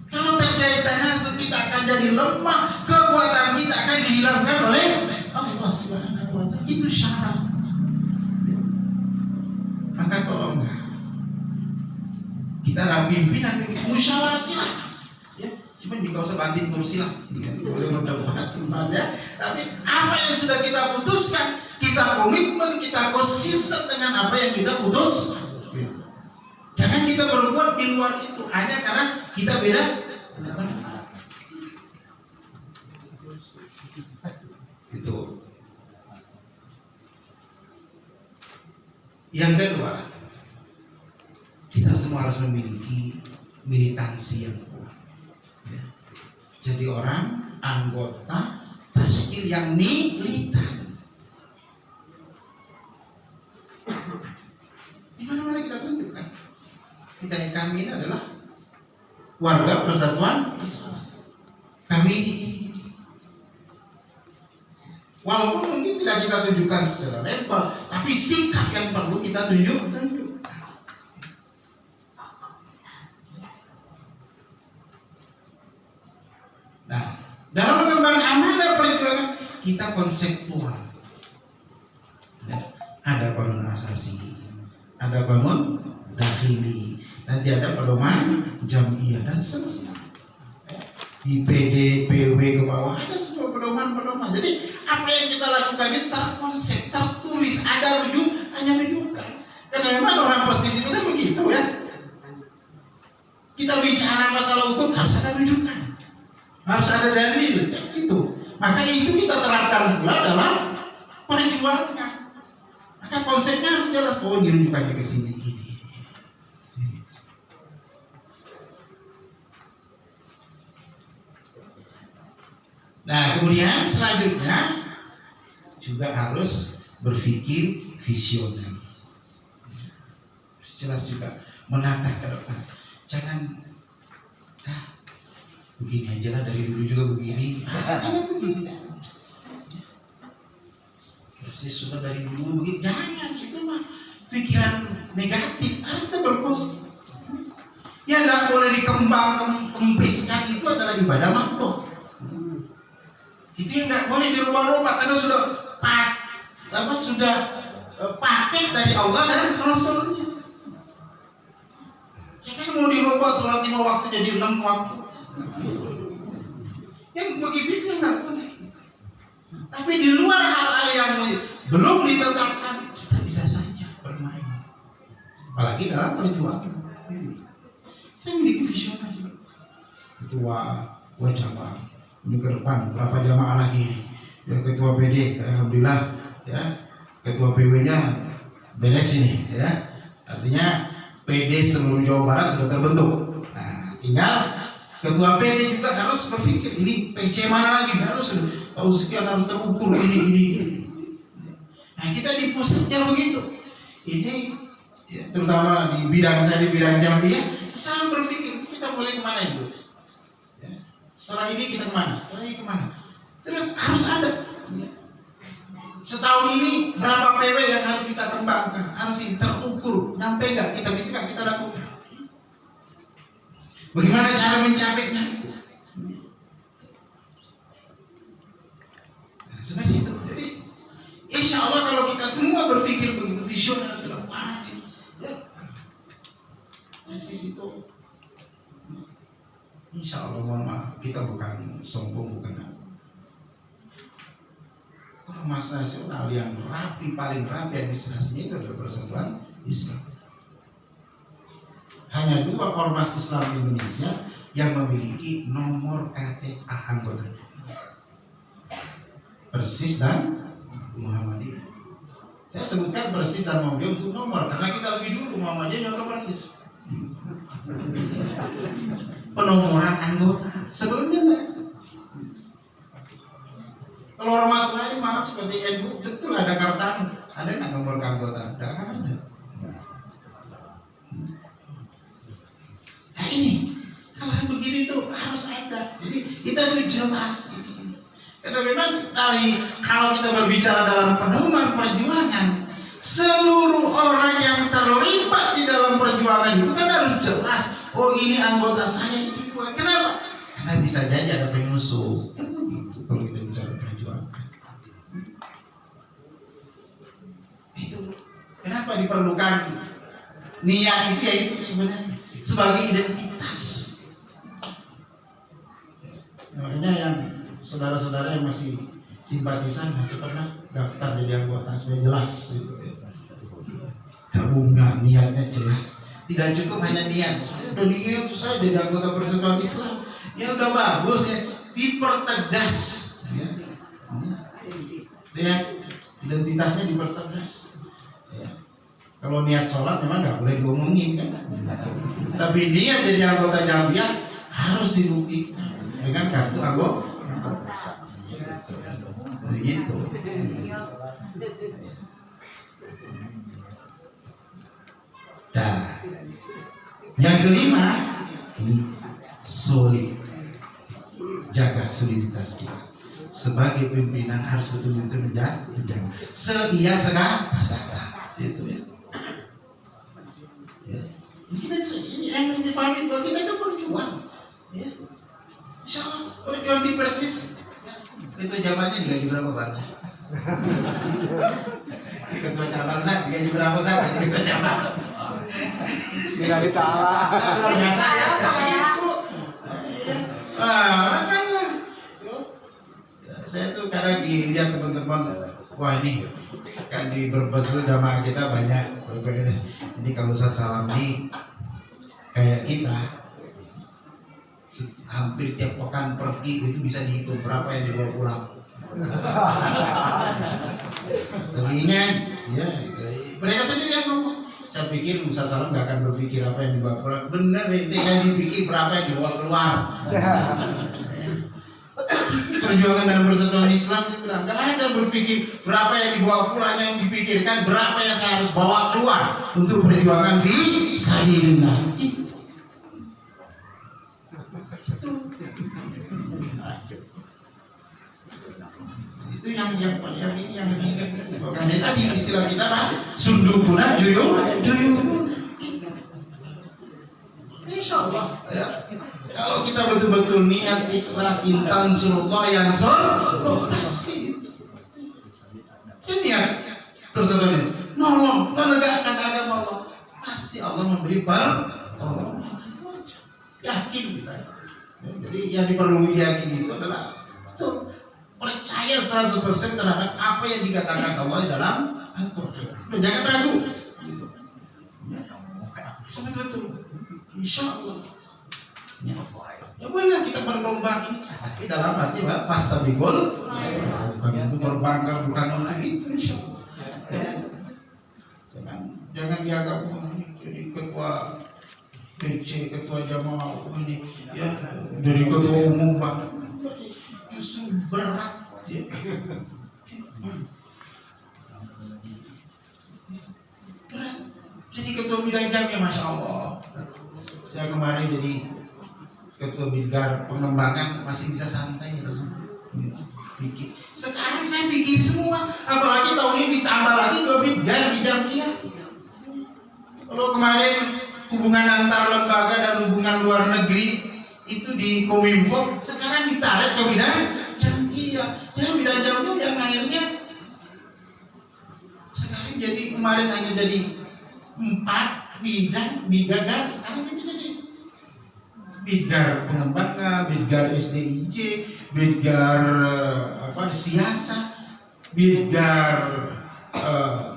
Kalau terjadi tanazuk, kita akan jadi lemah, kekuatan kebangkitan kita akan dihilangkan oleh Allah Subhanahu wa Ta'ala. Itu syarat. Maka tolonglah kita pimpinan musyawarah silakan. Ya, cuma di kau sebanting kursi lah. Boleh berdebat ya. Tapi apa yang sudah kita putuskan, kita komitmen, kita konsisten dengan apa yang kita putus. Jangan kita berbuat di luar itu hanya karena kita beda. Itu. Yang kedua, kita semua harus memiliki militansi yang kuat. Ya. Jadi orang anggota Tazkir yang militan. Di mana-mana kita tunjukkan. Kita yang kami ini adalah warga persatuan Islam. Kami ini. Walaupun mungkin tidak kita tunjukkan secara lebar, tapi sikap yang perlu kita tunjukkan. Nah, dalam mengembangkan amanah perjuangan kita konseptual. Ada kanun asasi, ada kanun dakhili, nanti ada pedoman jamiah dan seterusnya. Di PD, PW ke bawah ada semua pedoman-pedoman. Jadi apa yang kita lakukan ini terkonsep, tertulis, ada rujukan. Karena memang orang persis itu kan begitu ya. Kita bicara masalah hukum harus ada rujukan, harus ada dalil, itu. Maka itu kita terapkan pula dalam perjuangan. Maka konsepnya harus jelas. Oh, dirujukannya ke sini ini. Nah, kemudian selanjutnya juga harus berpikir visioner. Jelas juga menatap ke depan. Jangan begini aja lah, dari dulu juga begini. Jangan begini. Persis sudah dari dulu begini. Jangan, itu mah pikiran negatif. Harusnya berpositif. Ya nggak boleh dikembang-kempiskan, itu adalah ibadah makhluk. Itu yang nggak boleh dirubah-rubah karena sudah paket dari Allah dan Rasulnya. Jangan mau dirubah sholat 5 waktu jadi 6 waktu. Yang begitu itu nggak boleh. Tapi di luar hal-hal yang belum ditetapkan, kita bisa saja bermain. Apalagi dalam perjuangan. Kita memiliki visioner. Ketua cabang. Ini ke depan berapa jamaah lagi ini? Ya, ketua PD, alhamdulillah ya, ketua PW-nya beres ini ya. Artinya PD seluruh Jawa Barat sudah terbentuk. Nah, tinggal ketua PD juga harus berpikir ini PC mana lagi, harus tahu sekian, harus terukur ini. Nah, kita di pusatnya begitu. Ini ya, terutama di bidang saya, di bidang Jambi ya, selalu berpikir kita mulai kemana dulu. Setelah ini kita kemana? Setelah ini kemana? Terus harus ada. Setahun ini berapa PW yang harus kita kembangkan? Harus terukur. Nyampe nggak? Kita bisa nggak kita lakukan? Bagaimana cara mencapainya itu? Nah, seperti itu. Jadi, insya Allah kalau kita semua berpikir begitu, visioner ke depan, ya, persis itu. Insya Allah, mohon maaf, kita bukan sombong, bukan apa. Ormas nasional yang rapi, paling rapi administrasinya itu adalah Persatuan Islam. Hanya 2 ormas Islam di Indonesia yang memiliki nomor KTA anggotanya, Persis dan Muhammadiyah. Saya sebutkan Persis dan Muhammadiyah untuk nomor, karena kita lebih dulu Muhammadiyah nyontoh Persis. Penomoran anggota sebelumnya enggak. Kalau ormas lain maaf seperti NU betul ada kartu, ada nggak nomor anggota? Tidak ada. Nah ini hal-hal begini tuh harus ada. Jadi kita harus jelas. Karena memang dari kalau kita berbicara dalam pedoman perjuangan, seluruh orang yang terlibat di dalam perjuangan itu kan harus jelas. Oh ini anggota saya ini. Kenapa? Karena bisa jadi ada penyusup. Kalau Kenapa diperlukan niat itu? Ya itu sebenarnya sebagai identitas. Makanya yang saudara-saudara yang masih simpatisan, cepatlah daftar jadi anggota supaya jelas gitu. Gabungan niatnya jelas. Tidak cukup hanya niat. Saya udah niat saya jadi anggota Persekutuan Islam. Ya udah bagus ya, dipertegas. Ya, identitasnya dipertegas. Ya. Kalau niat sholat memang nggak boleh diomongin kan. Tapi niat jadi anggota Jamiyah harus dibuktikan dengan kartu anggota. Begitu. Dah. Yang kelima, ini solid. Jaga soliditas kita. Sebagai pimpinan harus betul-betul menjaga. Setia sekata. Itu ya. Ya. Ini yang dipahami bahwa kita itu berjuang. Ya. Insya Allah berjuang di Persis. Itu zamannya digaji berapa banyak? Ketua cabang saya digaji berapa saya? Ketua cabang. Digaji kalah. Biasa ya, itu. Makanya saya tuh kadang dilihat teman-teman, wah ini kan di Brebes itu jamaah kita banyak PNS. Ini kalau Ustaz Salam ini kayak kita hampir tiap pekan pergi itu bisa dihitung berapa yang dibawa pulang. Lebihnya ya mereka sendiri yang ngomong. Saya pikir Ustaz Salam gak akan berpikir apa yang dibawa pulang. Bener, itu yang dipikir berapa yang dibawa keluar. Perjuangan dalam Persekutuan Islam dia bilang gak ada berpikir berapa yang dibawa pulang, yang dipikirkan berapa yang saya harus bawa keluar untuk perjuangan fi sabilillah. Itu yang ini bukan tadi istilah kita Pak, sundukuna juyun. Insya Allah ya. Kalau kita betul-betul niat ikhlas intan surullah yang pasti itu niat Persekutuan nolong menegakkan agama Allah, pasti Allah memberi pertolongan. Yakin kita. Jadi yang perlu diyakini itu adalah betul percaya 100% terhadap apa yang dikatakan Allah dalam Al-Quran. Jangan ragu. Gitu. Sampai betul. Insya Allah. Ya boleh kita berlomba ini, tapi dalam arti pastabikul, bukan untuk berbangga, bukan untuk itu. Insya Allah. Ya. Jangan dianggap jadi ketua PC, ketua jamaah ini, ya dari ketua umum Pak. Justru berat ya. Berat. Jadi ketua bidang jamnya Masya Allah. Saya kemarin jadi ketua bidang pengembangan masih bisa santai terus bikin. Sekarang saya bikin semua, apalagi tahun ini ditambah lagi 2 bidang di jamnya. Kalau kemarin hubungan antar lembaga dan hubungan luar negeri itu di Kominfo, sekarang ditarik ke bidang jamiyah. Jadi bidang jamiyah yang akhirnya sekarang jadi kemarin hanya jadi 4 bidang, sekarang itu jadi bidang pengembangan, bidang SDIJ, bidang siasat, bidang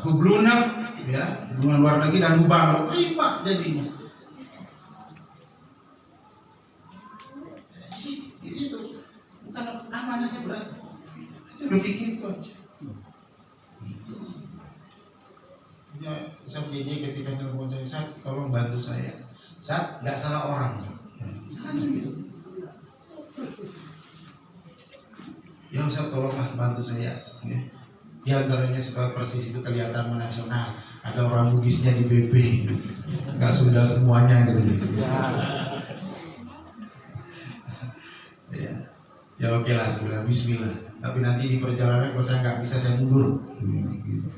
hubluna, ya, hubungan luar negeri dan hubungan 5 jadinya. Itu bukan amanahnya berat. Itu berpikir itu aja. Ya, Ustaz JJ ketika nelfon saya, Ustaz tolong bantu saya. Ustaz nggak salah orang. Langsung gitu. Ya Ustaz tolonglah bantu saya. Ya. Di antaranya supaya Persis itu kelihatan menasional. Ada orang Bugisnya di BP, nggak Sunda semuanya gitu. Ya oke lah, sebenarnya Bismillah. Tapi nanti di perjalanan kalau saya nggak bisa saya mundur. Gitu.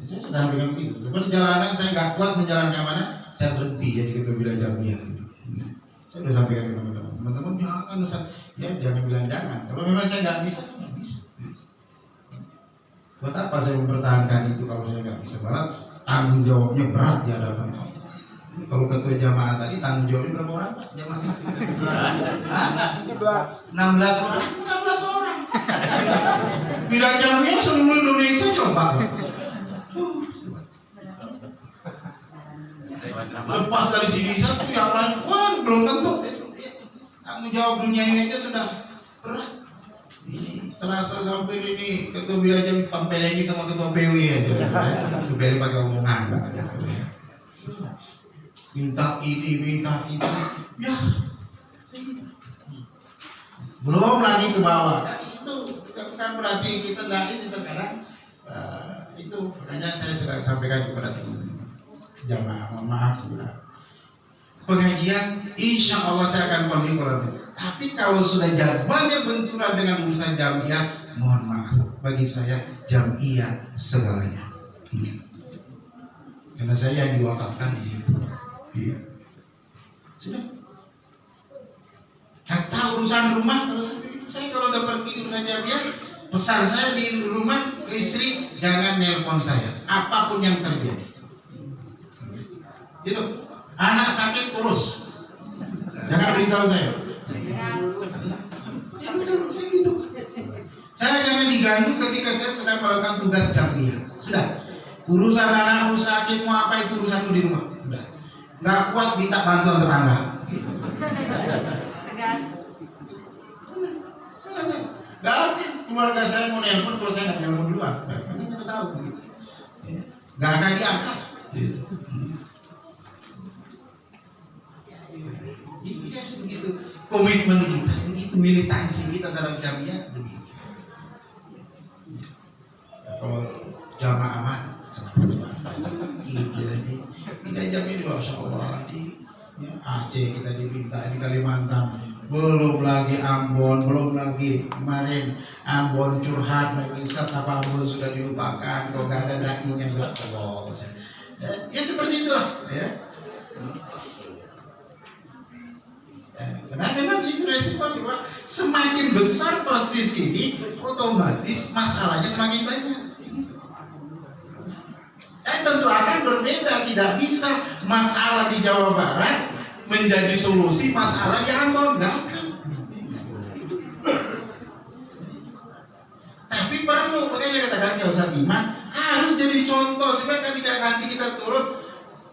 Saya sudah bilang begitu. Perjalanan saya nggak kuat menjalankan mana, saya berhenti jadi ketua bidang jamiyah. Saya sudah sampaikan ke teman-teman, jangan Ustaz. Ya jangan bilang jangan. Kalau memang saya nggak bisa, nggak bisa. Buat apa saya mempertahankan itu kalau saya nggak bisa? Malah tanggung jawabnya berat di hadapan Allah. Kalau ketua jamaah tadi tanggung jawabnya berapa orang Pak? Jamaah? 16 orang. 16 orang. Bila jamnya seluruh Indonesia coba. Lepas dari sini satu yang lain, wah belum tentu. Tanggung jawab dunia ini aja sudah berat. Terasa sampai ini ketua wilayah tampil lagi sama ketua PW aja. Ketua PW pakai omongan Pak. Minta ini, minta itu, ya. Belum lagi ke bawah. Kan itu kan berarti kita ini terkadang itu makanya saya sudah sampaikan kepada teman jamaah, mohon maaf sudah. Pengajian, insya Allah saya akan panggil kalau tapi kalau sudah jadwalnya benturan dengan urusan jamiah, mohon maaf, bagi saya jamiah segalanya. Karena saya yang diwakafkan di situ. Iya. Sudah. Kata urusan rumah, saya kalau udah pergi urusan jamiah, pesan saya di rumah ke istri, jangan nelpon saya, apapun yang terjadi. Gitu. Anak sakit urus, jangan beritahu saya. Saya gitu. Saya jangan diganggu ketika saya sedang melakukan tugas jamiah. Sudah. Urusan anakmu sakit mau apa itu urusanmu di rumah. Sudah. Nggak kuat minta bantuan tetangga. Tegas. Nggak ada keluarga saya mau nelpon kalau saya nggak nelpon duluan. Ini nggak tahu begitu. Nggak akan diangkat. Gitu. Begitu komitmen kita, begitu militansi kita dalam jamiah begitu. Kalau jamaah aman, tidak jamiah di Masya Allah di Aceh kita diminta, di Kalimantan, belum lagi Ambon, belum lagi kemarin Ambon curhat lagi Ustaz apa Ambon sudah dilupakan, kok gak ada da'inya ya Allah. Ya seperti itulah ya. Karena memang itu resiko juga semakin besar persis ini otomatis masalahnya semakin banyak. Tentu akan berbeda, tidak bisa masalah di Jawa Barat menjadi solusi masalah di Ambon, nggak akan. Tapi perlu, makanya katakan Kiai Ustaz Iman harus jadi contoh supaya ketika nanti kita turun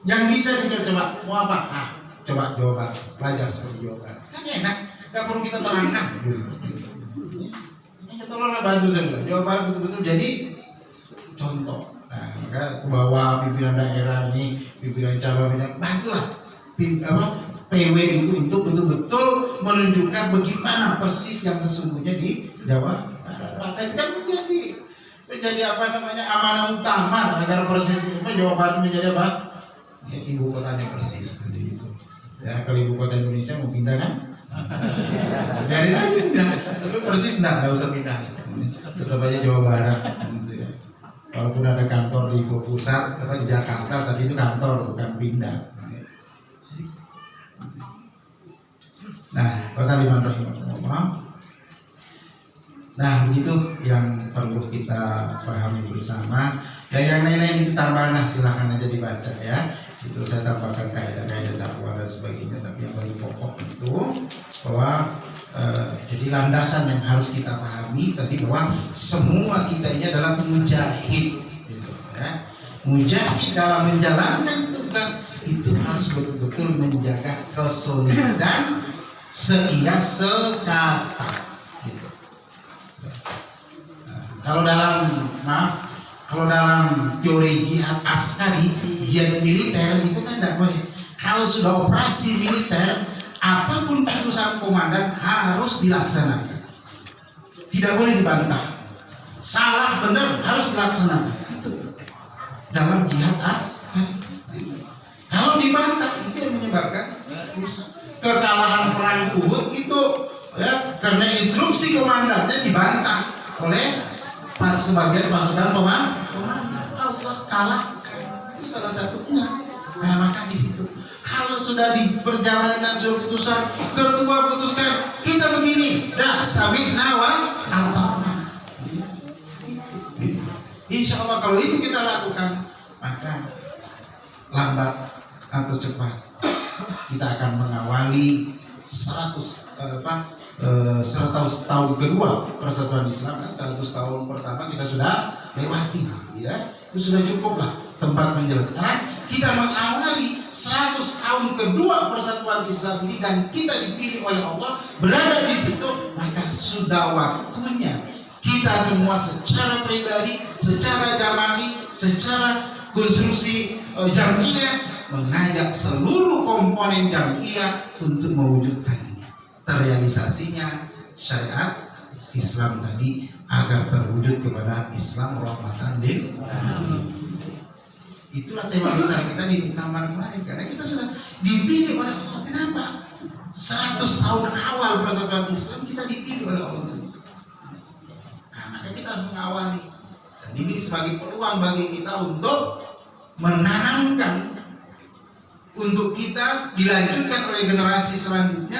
yang bisa dicoba mau apa? Coba Jawa Barat, pelajar seperti Jawa Barat. Kan enak, nggak perlu kita terangkan. Hanya tolonglah bantu saya. Jawa Barat betul-betul jadi contoh. Nah, maka ke bawah pimpinan daerah ini, pimpinan cabangnya, bantulah PW itu betul-betul menunjukkan bagaimana persis yang sesungguhnya di Jawa Barat. Maka itu kan menjadi apa namanya amanah utama agar persis Jawa Barat menjadi apa? Ya, ibu kotanya persis seperti itu. Ya, kalau ibu kota Indonesia mau pindah kan? Dari aja pindah, tapi persis enggak usah pindah. Tetap aja Jawa Barat. Gitu ya. Walaupun ada kantor di ibu pusat, atau di Jakarta, tapi itu kantor bukan pindah. Nah, kota Liman Rahimahullah. Nah, begitu yang perlu kita pahami bersama. Dan yang lain-lain itu tambahan, silahkan aja dibaca ya. Itu saya tambahkan kaidah-kaidah dakwah dan sebagainya, tapi yang paling pokok itu bahwa jadi landasan yang harus kita pahami tadi bahwa semua kita ini adalah mujahid gitu, ya. Mujahid dalam menjalankan tugas itu harus betul-betul menjaga kesolidan seia sekata gitu. Kalau dalam teori jihad askari, jihad militer itu kan tidak boleh. Kalau sudah operasi militer, apapun keputusan komandan harus dilaksanakan. Tidak boleh dibantah. Salah benar harus dilaksanakan. Itu dalam jihad askari. Kalau dibantah itu yang menyebabkan kekalahan perang Uhud itu ya, karena instruksi komandannya dibantah oleh sebagian pasukan komandan. Allah kalahkan, itu salah satunya. Nah, maka di situ kalau sudah di perjalanan sudah putusan ketua putuskan kita begini, dah sami'na wa ata'na. Insya Allah kalau itu kita lakukan, maka lambat atau cepat kita akan mengawali 100 tahun kedua persatuan Islam. 100 tahun pertama kita sudah lewati, ya itu sudah cukup lah tempat menjelaskan. Sekarang kita mengawali 100 tahun kedua persatuan Islam ini dan kita dipilih oleh Allah berada di situ, maka sudah waktunya kita semua secara pribadi, secara jama'i, secara konstruksi jamiah mengajak seluruh komponen jamiah untuk mewujudkan ini, terrealisasinya syariat Islam tadi agar terwujud kepada Islam rahmatan lil alamin. Itulah tema besar kita di muktamar kemarin, karena kita sudah dipilih oleh Allah. Kenapa? 100 tahun awal persatuan Islam kita dipilih oleh Allah. Nah, maka kita harus mengawali. Dan ini sebagai peluang bagi kita untuk menanamkan, untuk kita dilanjutkan oleh generasi selanjutnya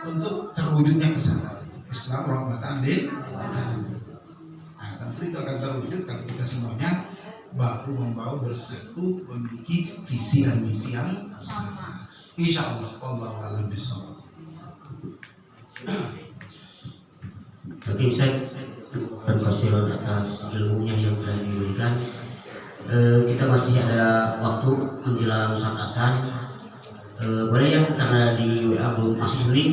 untuk terwujudnya kesana Islam rahmatan lil alamin. Nah, tentu itu akan terwujud kalau kita semuanya bahu membahu bersatu memiliki visi dan misi yang sama. Insya Allah, wallahu a'lam bishawab. Oke, Ustaz, terima kasih atas ilmunya yang telah diberikan. Kita masih ada waktu menjelang sholat asar. Boleh ya, karena di WA belum masih beli.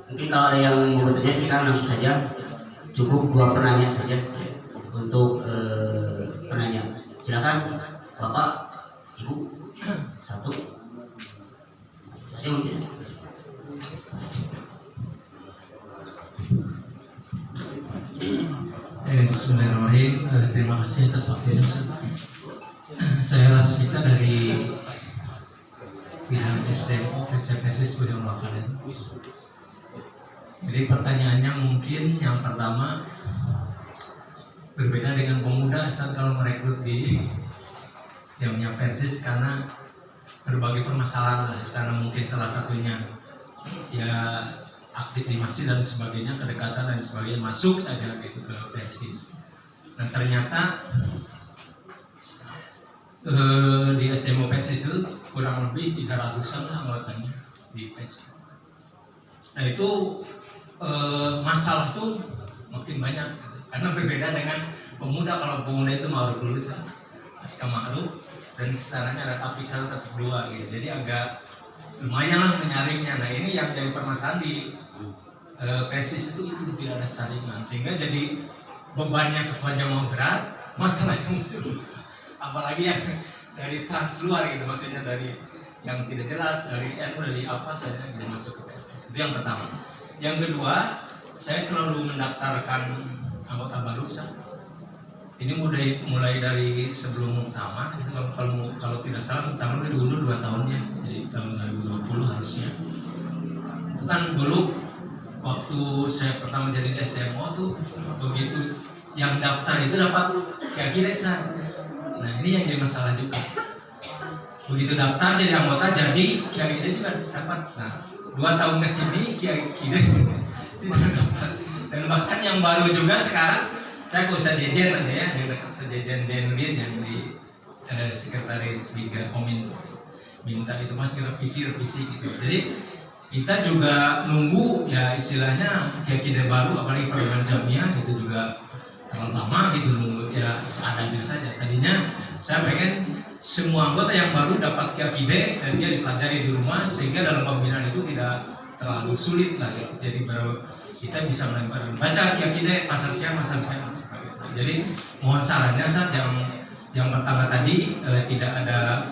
Mungkin kalau ada yang mau bertanya silakan langsung saja. Cukup 2 penanya saja untuk penanya. Silakan Bapak, Ibu, 1 saja mungkin. Bismillahirrahmanirrahim. Terima kasih atas waktunya. Saya Rasmita dari bidang STMO PCPSIS Budi Mulakan. Jadi pertanyaannya mungkin yang pertama, berbeda dengan pemuda saat kalau merekrut di Jamiah Persis karena berbagai permasalahan lah, karena mungkin salah satunya ya aktif di masjid dan sebagainya, kedekatan dan sebagainya, masuk saja gitu ke Persis. Nah ternyata di SDMO Persis itu kurang lebih 300-an lah anggotanya di Persis. Nah itu masalah tuh makin banyak gitu. Karena berbeda dengan pemuda. Kalau pemuda itu ma'ruf dulu saja, pasca ma'ruf, dan setelahnya ada tapik 1, tapik 2 gitu. Jadi agak lumayan lah menyaringnya. Nah ini yang jadi permasalahan di Persis itu tidak ada saringan, sehingga jadi bebannya ketua jamaah berat, masalahnya muncul. Apalagi yang dari trans luar gitu, maksudnya dari yang tidak jelas, dari NU, dari apa saja gitu masuk ke Persis. Itu yang pertama. Yang kedua, saya selalu mendaftarkan anggota baru. Ini mulai dari sebelum muktamar. Kalau tidak salah muktamar itu diundur 2 tahunnya, jadi tahun 2020 harusnya. Itu kan dulu waktu saya pertama jadi SMO tuh, begitu yang daftar itu dapat kiai desa. Nah ini yang jadi masalah juga. Begitu daftar jadi anggota, jadi kiai juga dapat. Nah 2 tahun kesini kiai tidak dapat. Dan bahkan yang baru juga sekarang, saya ke Ustaz Jejen aja ya, yang dekat Ustaz Jejen Jainuddin yang di sekretaris Biga Komin, minta itu masih revisi gitu. Jadi kita juga nunggu ya istilahnya keyakinan baru, apalagi program jamiah itu juga terlalu lama gitu nunggu ya seadanya saja. Tadinya saya pengen semua anggota yang baru dapat keyakinan dan dia dipelajari di rumah sehingga dalam pembinaan itu tidak terlalu sulit lah gitu. Jadi kita bisa membaca keyakinan pasal dan sebagainya. Jadi mohon sarannya saat yang pertama tadi tidak ada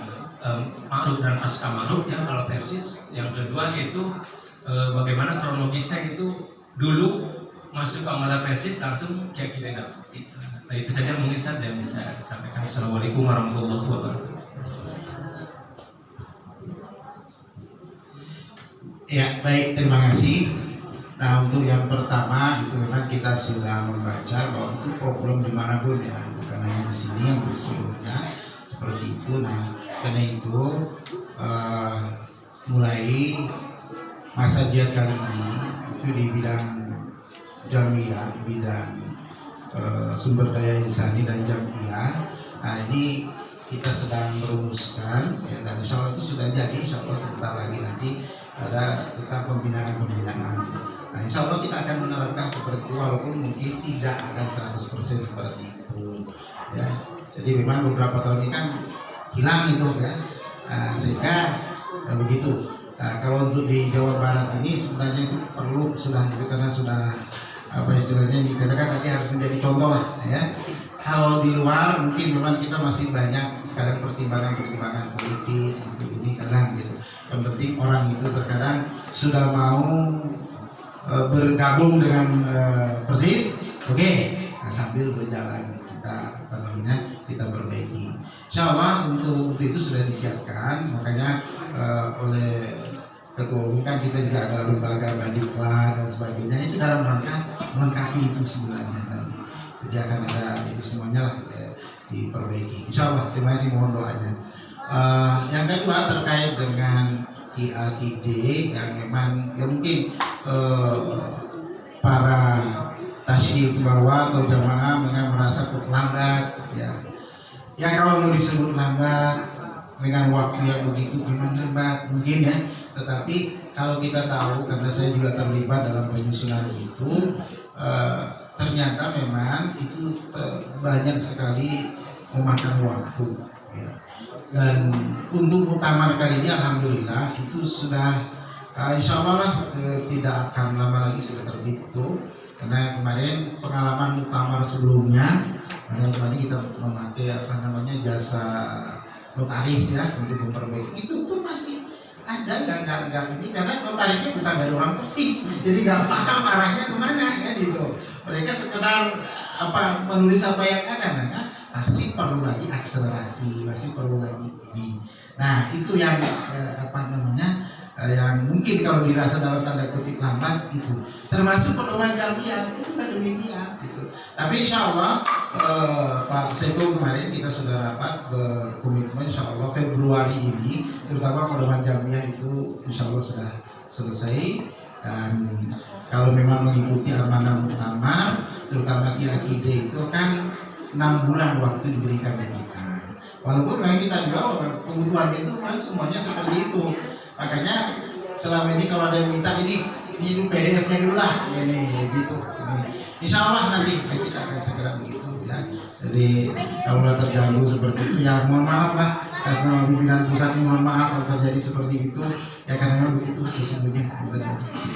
ma'ruf dan pasca ma'ruf ya kalau Persis. Yang kedua itu bagaimana kronologisnya itu dulu masuk ke anggota Persis langsung keyakinan dapat. Nah itu saja mungkin saja yang bisa saya sampaikan. Assalamualaikum warahmatullahi wabarakatuh. Ya baik, terima kasih. Nah untuk yang pertama itu memang kita sudah membaca bahwa itu problem dimanapun ya, bukan hanya di sini, yang seluruhnya seperti itu. Nah karena itu mulai masa jihad kali ini itu di bidang jamiah, bidang sumber daya insani dan jamiah. Nah ini kita sedang merumuskan ya, dan insya Allah itu sudah jadi, insya Allah sebentar lagi nanti ada tentang pembinaan. Nah insya Allah kita akan menerapkan seperti itu, walaupun mungkin tidak akan 100% seperti itu ya. Jadi memang beberapa tahun ini kan hilang itu ya, sehingga begitu. Nah, kalau untuk di Jawa Barat ini sebenarnya itu perlu sudah itu, karena sudah apa istilahnya dikatakan tadi harus menjadi contoh lah ya. Kalau di luar mungkin memang kita masih banyak sekarang pertimbangan politis gitu, ini kadang gitu. Yang penting orang itu terkadang sudah mau bergabung dengan Persis, oke. Nah, sambil berjalan kita perbaiki. Insya Allah untuk itu sudah disiapkan, makanya oleh Ketua Umum kan kita juga ada lembaga Badiklat dan sebagainya, itu dalam rangka melengkapi itu sebenarnya nanti. Jadi akan ada itu semuanya lah diperbaiki. Insya Allah, terima kasih, mohon doanya. Yang kedua terkait dengan QAQD yang memang ya mungkin para tasyik bawah atau jamaah merasa kok lambat ya kalau mau disebut lambat dengan waktu yang begitu memang lambat mungkin ya, tetapi kalau kita tahu, karena saya juga terlibat dalam penyusunan itu, ternyata memang itu banyak sekali memakan waktu ya. Dan untuk muktamar kali ini alhamdulillah itu sudah insya Allah lah tidak akan lama lagi sudah terbit itu, karena kemarin pengalaman muktamar sebelumnya kemarin kita memakai jasa notaris ya untuk memperbaiki itu pun masih ada nggak ini, karena notarisnya bukan dari orang Persis, jadi nggak paham arahnya kemana ya gitu. Mereka sekedar menulis apa yang ada, masih perlu lagi akselerasi, masih perlu lagi ini. Nah itu yang yang mungkin kalau dirasa dalam tanda kutip lambat itu, termasuk pedoman Jamiah itu kan demikian gitu. Tapi insya Allah Pak Seko kemarin kita sudah rapat berkomitmen insya Allah Februari ini, terutama pedoman Jamiah itu insya Allah sudah selesai. Dan kalau memang mengikuti amanah muktamar, terutama QAQD itu kan 6 bulan waktu diberikan ke kita. Walaupun memang kita juga kebutuhan itu kan semuanya seperti itu. Makanya selama ini kalau ada yang minta ini dulu PDF-nya dulu lah, ini gitu. Insya Allah nanti kita akan segera begitu ya. Jadi kalau terganggu seperti itu ya mohon maaf lah. Atas nama pimpinan pusat mohon maaf kalau terjadi seperti itu ya, karena memang begitu sesungguhnya.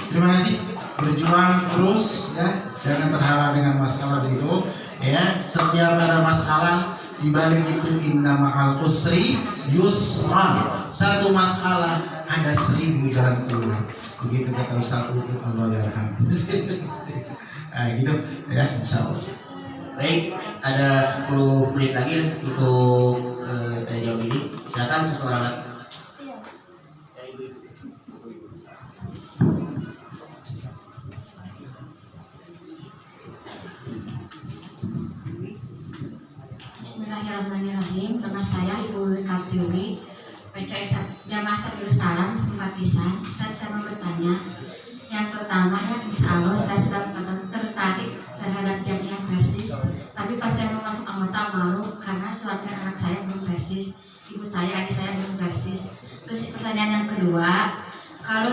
Terima kasih, berjuang terus ya, jangan terhalang dengan masalah itu ya. Setiap ada masalah di balik itu inna ma'al usri yusran, satu masalah ada 1000 jalan keluar, begitu kata Ustaz Uku, Allah yarham. Gitu ya, insyaallah. Baik, ada 10 menit lagi untuk jawab ini. Silakan satu orang lagi. Bismillahirrahmanirrahim. Nama saya Ibu Kartiwi, PCS Jamaah Sabil Salam, simpatisan. Saya mau bertanya. Yang pertama ya, insya Allah saya sudah tertarik terhadap Jamiah Persis. Tapi pas saya mau masuk anggota malu karena suami anak saya belum Persis, ibu saya, adik saya belum Persis. Terus pertanyaan yang kedua, kalau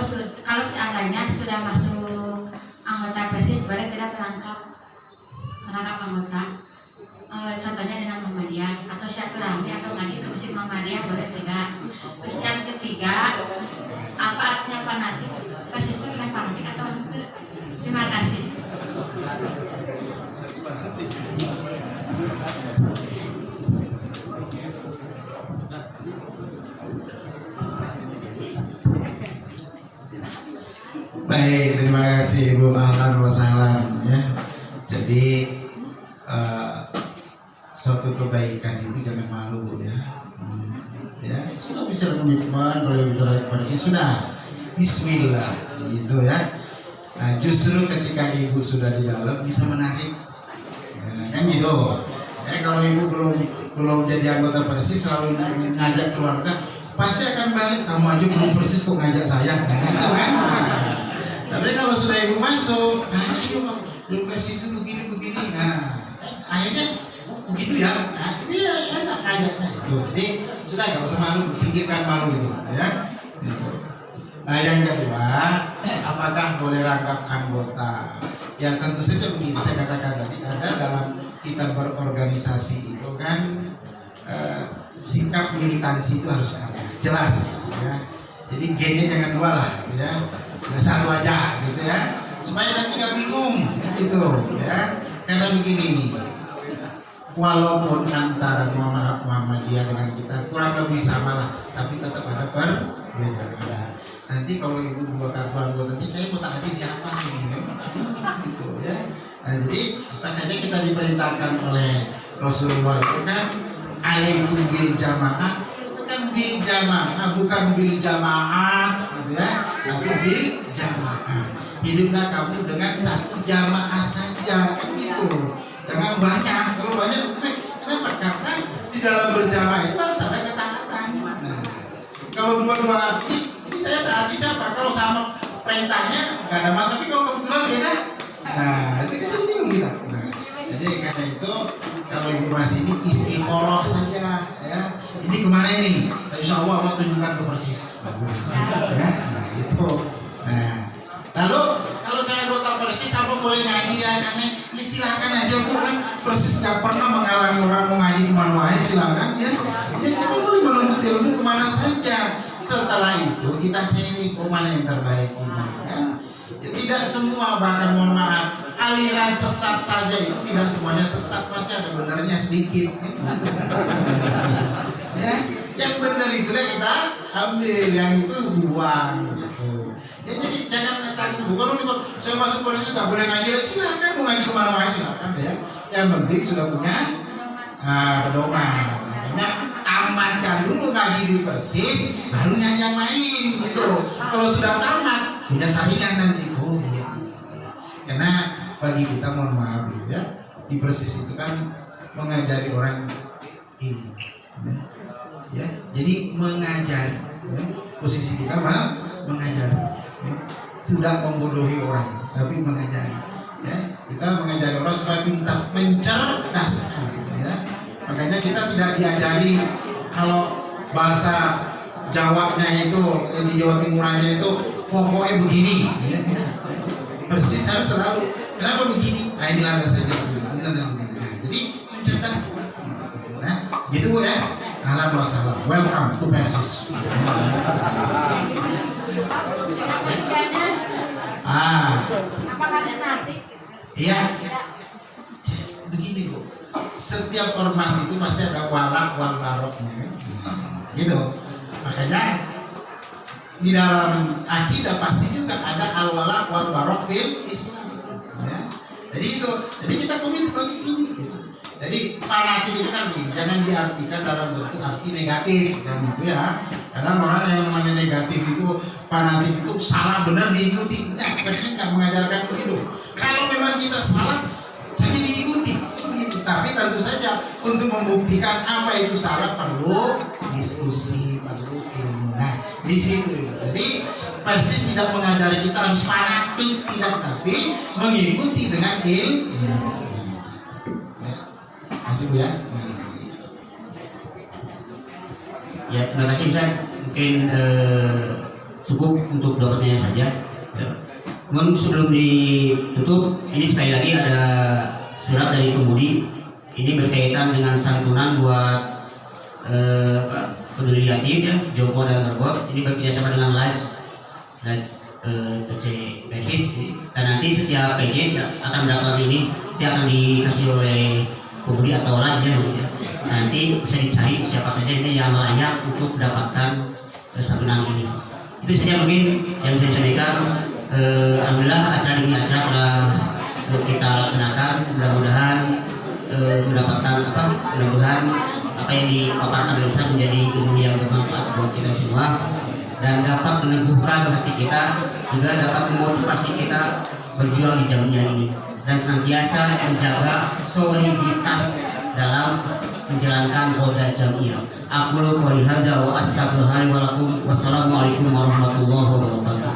seandainya sudah masuk anggota Persis, boleh tidak merangkap anggota? Contohnya dengan Muhammadiyah atau Syaturami atau ngaji terus Muhammadiyah, boleh tidak? Terus yang ketiga, apa artinya fanatik? Persis itu bukan fanatik atau? Terima kasih. Baik, terima kasih Ibu, ahlan wa sahlan ya. Jadi suatu kebaikan itu jangan malu ya. Ya, sudah bisa komitmen kalau bicara kepada sih sudah. Bismillah gitu ya. Nah, justru ketika ibu sudah di dalam bisa menarik. Ya, kan gitu. Kalau ibu belum jadi anggota Persis selalu ngajak keluarga, pasti akan balik, kamu aja belum Persis kok ngajak saya. Gitu kan. Tapi kalau sudah ibu masuk, ayo belum Persis itu begini. Nah, akhirnya begitu ya. Nah, ini ya enak ayatnya itu. Jadi sudah nggak usah malu, singkirkan malu itu, ya. Gitu. Nah yang kedua, apakah boleh rangkap anggota? Ya tentu saja begini, saya katakan tadi ada dalam kita berorganisasi itu kan sikap militansi itu harus ada, jelas ya. Jadi gennya jangan dua lah ya, satu aja gitu ya, supaya nanti nggak bingung gitu ya. Karena begini, walaupun antara Muhammadiyah dengan kita kurang lebih sama lah, tapi tetap ada perbedaan. Nanti kalau ibu dua kartu anggotanya, saya mau taati siapa nih ya? Gitu ya. Nah, jadi makanya kita diperintahkan oleh Rasulullah itu kan alaikum bil jamaah, itu kan bil jamaah, bukan bil jamaat gitu ya, tapi bil jamaah. Hiduplah kamu dengan satu jamaah saja gitu. Jangan banyak, kalau banyak kenapa? Karena di dalam berjamaah itu harus ada ketaatan. Nah, kalau dua-dua ini saya taati siapa? Kalau sama perintahnya nggak ada masalah, tapi kalau kebetulan beda, nah itu kan jadi bingung kita. Nah, jadi karena itu kalau ibu masih ini istiqoroh saja ya. Ini kemana ini? Insya Allah Allah tunjukkan ke persis. Ya, nah itu. Nah, lalu kalau saya anggota persis, apa boleh ngaji ya? Aneh, ya silakan aja bu kan. Persis nggak pernah menghalangi orang mau ngaji kemana aja, silakan ya. Ya kita boleh menuntut ilmu kemana saja. Setelah itu kita sharing mana yang terbaik ini kan. Ya, tidak semua, bahkan mohon maaf, aliran sesat saja itu tidak semuanya sesat, pasti ada benarnya sedikit gitu. Ya, yang benar itulah kita ambil, yang itu buang gitu. Ya, jadi jangan takut, bukan kalau saya masuk polisi nggak boleh ngaji, silakan mau ngaji kemana-mana silakan ya. Yang penting sudah punya pedoman. Makanya amankan dulu ngaji di persis, baru nyanyi yang lain gitu. Kalau sudah tamat, punya saringan nanti. Oh iya. Karena bagi kita mohon maaf ya, di persis itu kan mengajari orang ilmu. Ya, jadi mengajari. Ya. Posisi kita mengajari. Ya. Tidak membodohi orang, tapi mengajari. Ya. Kita mengajari orang supaya pintar, mencerdaskan. Ya. Makanya kita tidak diajari kalau bahasa Jawanya itu di Jawa Timurannya itu pokoknya begini ya, persis harus selalu kenapa begini, nah ini landas saja begini, ini landas begini. Nah, jadi cerdas, nah gitu ya. Ahlan wa sahlan, welcome to Persis. Apakah ada nanti? Iya, begini bu, setiap ormas itu pasti ada walak wal baroknya, gitu. Makanya di dalam akidah pasti juga ada al-walak wal barok fil Islam. Ya. Jadi kita komit bagi sini. Gitu. Jadi fanatik itu kan jangan diartikan dalam bentuk arti negatif, kan gitu ya. Karena orang yang namanya negatif itu fanatik itu salah benar diikuti. Nah, Persis nggak mengajarkan begitu. Kalau memang kita salah, jadi diikuti. Gitu. Tapi tentu saja untuk membuktikan apa itu salah perlu diskusi, perlu ilmu. Nah, di situ. Jadi Persis tidak mengajari kita harus fanatik, tidak, tapi mengikuti dengan ilmu. Ya. Masih bu ya. Ya, terima kasih Ustaz. Mungkin cukup untuk dapatnya saja. Ya. Namun sebelum ditutup, ini sekali lagi ada surat dari pemudi. Ini berkaitan dengan santunan buat peduli yatim ya, Jompo dan Merbot. Ini bekerjasama dengan Laj PC Persis. Dan nanti setiap PJ akan mendapatkan ini, dia akan dikasih oleh pemberi atau Laj ya. Nanti bisa dicari siapa saja ini yang layak untuk mendapatkan santunan ini. Itu saja mungkin yang saya sampaikan. Alhamdulillah acara demi acara telah kita laksanakan. Mudah-mudahan mendapatkan mudah-mudahan apa yang dipaparkan oleh Ustaz menjadi ilmu yang bermanfaat buat kita semua dan dapat meneguhkan hati kita, juga dapat memotivasi kita berjuang di jamiah ini dan senantiasa menjaga soliditas dalam menjalankan roda jamiah. Aku qouli hadza wa astaghfirullaha wa lakum. Wassalamualaikum warahmatullahi wabarakatuh.